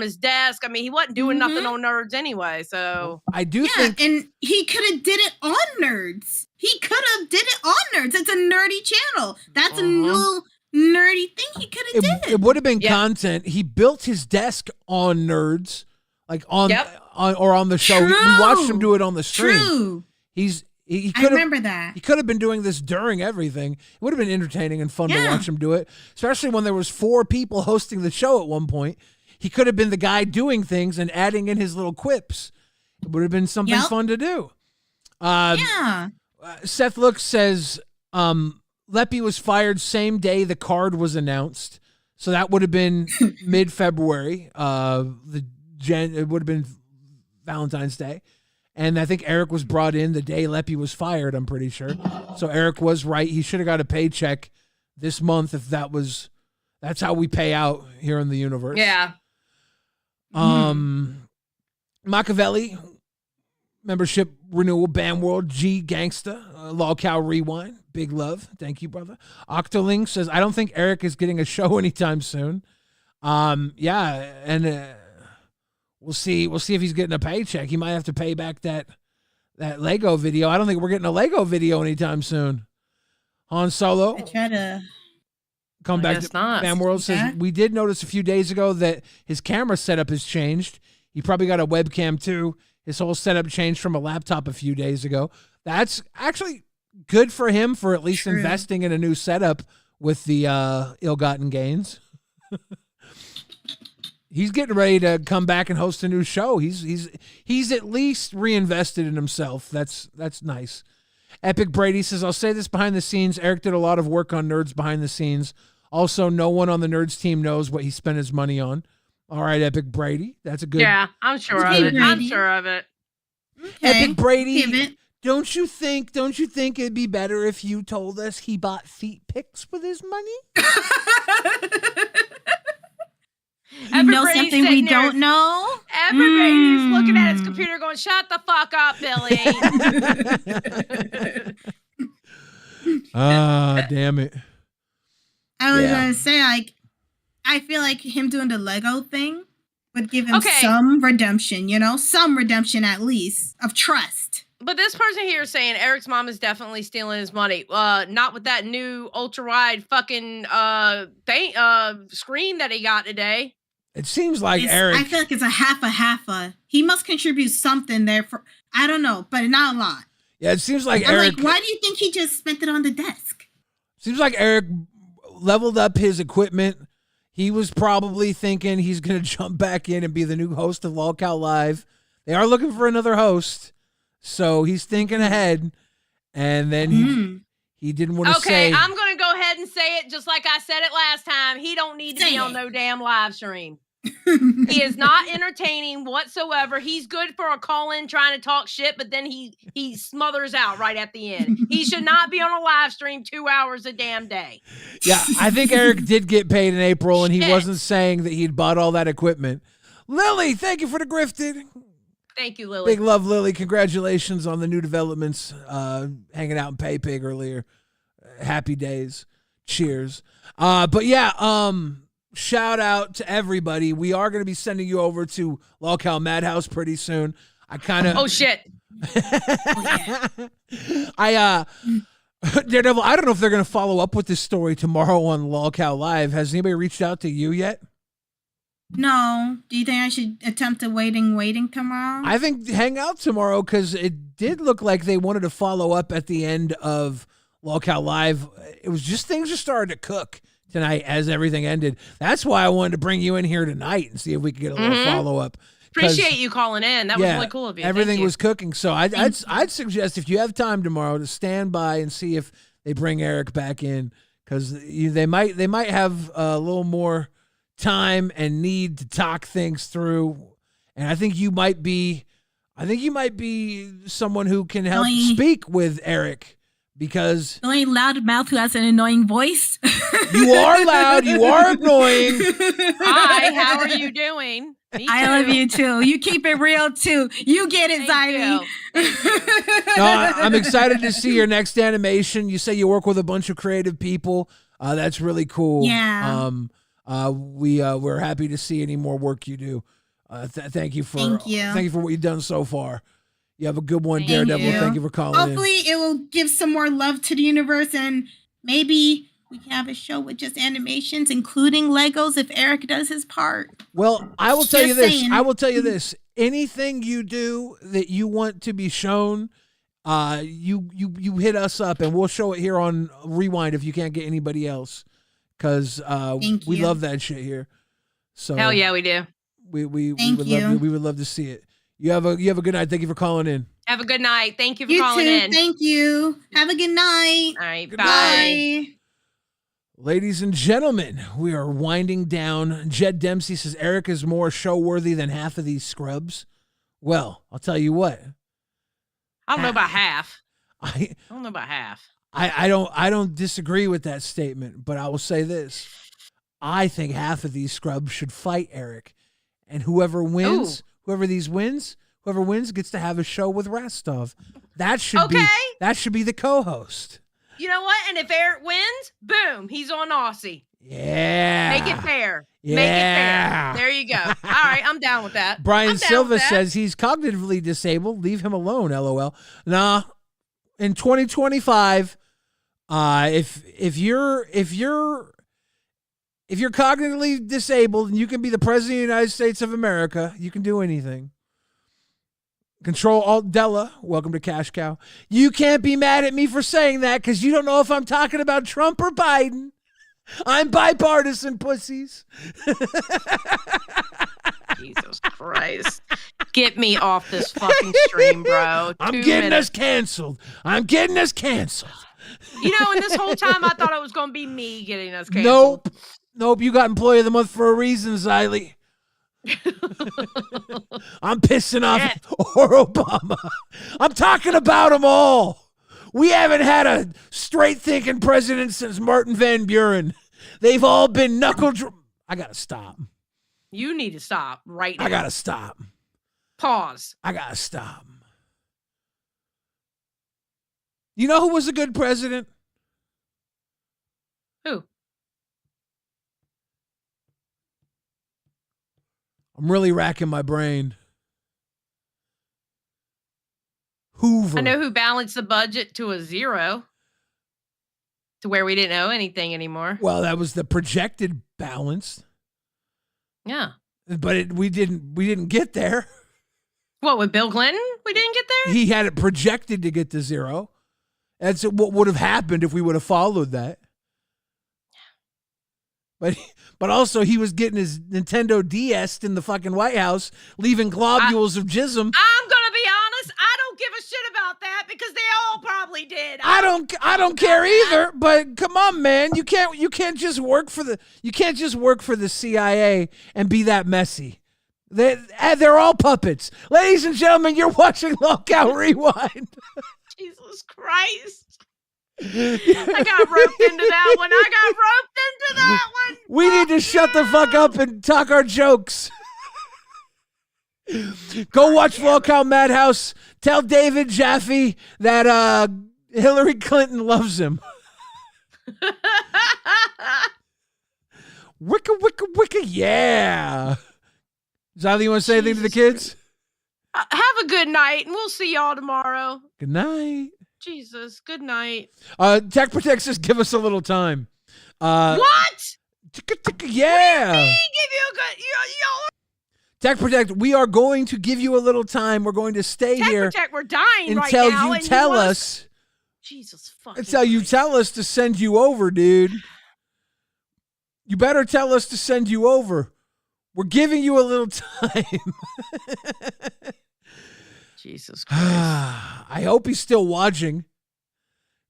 his desk. I mean, he wasn't doing nothing on Nerds anyway. So I do think, and he could have did it on Nerds. He could have did it on Nerds. It's a nerdy channel. That's a little nerdy thing he could have did. It would have been content. He built his desk on Nerds, like on the show. We watched him do it on the stream. True. I remember that. He could have been doing this during everything. It would have been entertaining and fun to watch him do it, especially when there was 4 people hosting the show at one point. He could have been the guy doing things and adding in his little quips. It would have been something fun to do. Seth Look says Leppy was fired same day the card was announced. So that would have been mid-February. It would have been Valentine's Day. And I think Eric was brought in the day Leppy was fired, I'm pretty sure. So Eric was right. He should have got a paycheck this month if that's how we pay out here in the universe. Yeah. Machiavelli, membership renewal, Bam World, G Gangsta, LolcowRewind, big love. Thank you, brother. Octoling says, I don't think Eric is getting a show anytime soon. We'll see if he's getting a paycheck. He might have to pay back that Lego video. I don't think we're getting a Lego video anytime soon. Han Solo. I try to come back to Bam World says, we did notice a few days ago that his camera setup has changed. He probably got a webcam too. His whole setup changed from a laptop a few days ago. That's actually good for him for at least investing in a new setup with the ill-gotten gains. He's getting ready to come back and host a new show. He's at least reinvested in himself. That's nice. Epic Brady says, I'll say this behind the scenes. Eric did a lot of work on Nerds behind the scenes. Also, no one on the Nerds team knows what he spent his money on. All right, Epic Brady. That's a good. Yeah, I'm sure of it. I'm sure of it. Okay. Epic Brady. Don't you think it'd be better if you told us he bought feet pics with his money? You know something we don't know? Everybody's looking at his computer going, shut the fuck up, Billy. Damn it. I was going to say, like, I feel like him doing the Lego thing would give him some redemption, some redemption at least of trust. But this person here is saying Eric's mom is definitely stealing his money. Not with that new ultra wide fucking screen that he got today. It seems like Eric. I feel like it's a half. He must contribute something there for, I don't know, but not a lot. Yeah, it seems like I'm Eric. like, why do you think he just spent it on the desk? Seems like Eric leveled up his equipment. He was probably thinking he's going to jump back in and be the new host of Lolcow Live. They are looking for another host, so he's thinking ahead. And then he didn't want to say. Okay, I'm going to go ahead and say it just like I said it last time. He don't need to be on no damn live stream. He is not entertaining whatsoever. He's good for a call-in trying to talk shit, but then he smothers out right at the end. He should not be on a live stream 2 hours a damn day. Yeah, I think Eric did get paid in April, and he wasn't saying that he'd bought all that equipment. Lily, thank you for the grifted. Thank you, Lily. Big love, Lily. Congratulations on the new developments. Hanging out in Pay Pig earlier. Happy days. Cheers. But yeah, shout out to everybody. We are going to be sending you over to Lolcow Madhouse pretty soon. I kind of. Oh shit. Daredevil, I don't know if they're going to follow up with this story tomorrow on Lolcow Live. Has anybody reached out to you yet? No. Do you think I should attempt a waiting tomorrow? I think hang out tomorrow because it did look like they wanted to follow up at the end of Lolcow Live. It was just things just started to cook tonight as everything ended. That's why I wanted to bring you in here tonight and see if we could get a little follow up. Appreciate you calling in. That was really cool of you. Everything was cooking. So I'd suggest if you have time tomorrow to stand by and see if they bring Eric back in because they might have a little more time and need to talk things through. And I think you might be someone who can help speak with Eric. Because the only loud mouth who has an annoying voice. You are loud. You are annoying. Hi, how are you doing? I love you too. You keep it real too. You get it, Zyrie. No, I'm excited to see your next animation. You say you work with a bunch of creative people. That's really cool. Yeah. We're happy to see any more work you do. Thank you for what you've done so far. You have a good one, Daredevil. Thank you for calling Hopefully it will give some more love to the universe, and maybe we can have a show with just animations, including Legos, if Eric does his part. Well, I will tell you this. Anything you do that you want to be shown, you hit us up, and we'll show it here on Rewind if you can't get anybody else, because we love that shit here. So hell yeah, we do. We would love to see it. You have a good night. Thank you for calling in. Have a good night. Thank you for calling in. Thank you. Have a good night. All right. Bye. Ladies and gentlemen, we are winding down. Jed Dempsey says Eric is more show worthy than half of these scrubs. Well, I'll tell you what. I don't know about half. I don't know about half. I don't disagree with that statement, but I will say this. I think half of these scrubs should fight Eric. And whoever wins, whoever wins gets to have a show with Rostov. That should be the co-host. You know what? And if Eric wins, boom, he's on Aussie. Yeah. Make it fair. Yeah. Make it fair. There you go. All right, I'm down with that. Brian Silva says he's cognitively disabled. Leave him alone, LOL. Nah, in 2025, if you're cognitively disabled and you can be the president of the United States of America, you can do anything. Control Alt Della, welcome to Cash Cow. You can't be mad at me for saying that because you don't know if I'm talking about Trump or Biden. I'm bipartisan, pussies. Jesus Christ. Get me off this fucking stream, bro. I'm getting us canceled. I'm getting us canceled. You know, and this whole time I thought it was going to be me getting us canceled. Nope. You got Employee of the Month for a reason, Xylee. I'm pissing off or Obama. I'm talking about them all. We haven't had a straight-thinking president since Martin Van Buren. They've all been I gotta stop. You need to stop right now. I gotta stop. Pause. I gotta stop. You know who was a good president? Who? I'm really racking my brain. Hoover. over. I know who balanced the budget to a 0, to where we didn't owe anything anymore. Well, that was the projected balance. Yeah. But we didn't get there. What, with Bill Clinton? We didn't get there? He had it projected to get to 0. That's what would have happened if we would have followed that. But also he was getting his Nintendo DS in the fucking White House, leaving globules of jism. I'm gonna be honest, I don't give a shit about that because they all probably did. I don't care either, but come on, man. You can't just work for the CIA and be that messy. They're all puppets. Ladies and gentlemen, you're watching Lolcow Rewind. Jesus Christ. I got roped into that one. We need to shut the fuck up and talk our jokes. Go watch Lolcow Madhouse. Tell David Jaffe that Hillary Clinton loves him. Wicka, wicka, wicka, yeah. Zonny, you want to say anything to the kids? Have a good night, and we'll see y'all tomorrow. Good night. Jesus, good night. Tech Protect says give us a little time. What? Yeah. What do you mean give you a good... Tech Protect, we are going to give you a little time. We're going to stay here. Tech Protect, we're dying right until now. you tell us. Jesus fucking Until you tell us to send you over, dude. You better tell us to send you over. We're giving you a little time. Jesus Christ. I hope he's still watching.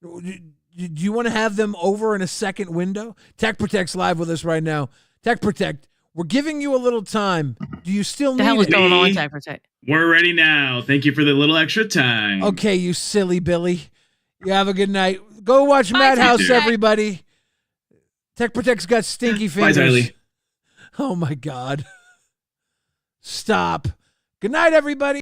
Do you want to have them over in a second window? Tech Protect's live with us right now. Tech Protect, we're giving you a little time. Do you still need it? What the hell is going on, Tech Protect? We're ready now. Thank you for the little extra time. Okay, you silly Billy. You have a good night. Go watch Madhouse, everybody. Tech Protect's got stinky fingers. Bye, Tylee. Oh, my God. Stop. Good night, everybody.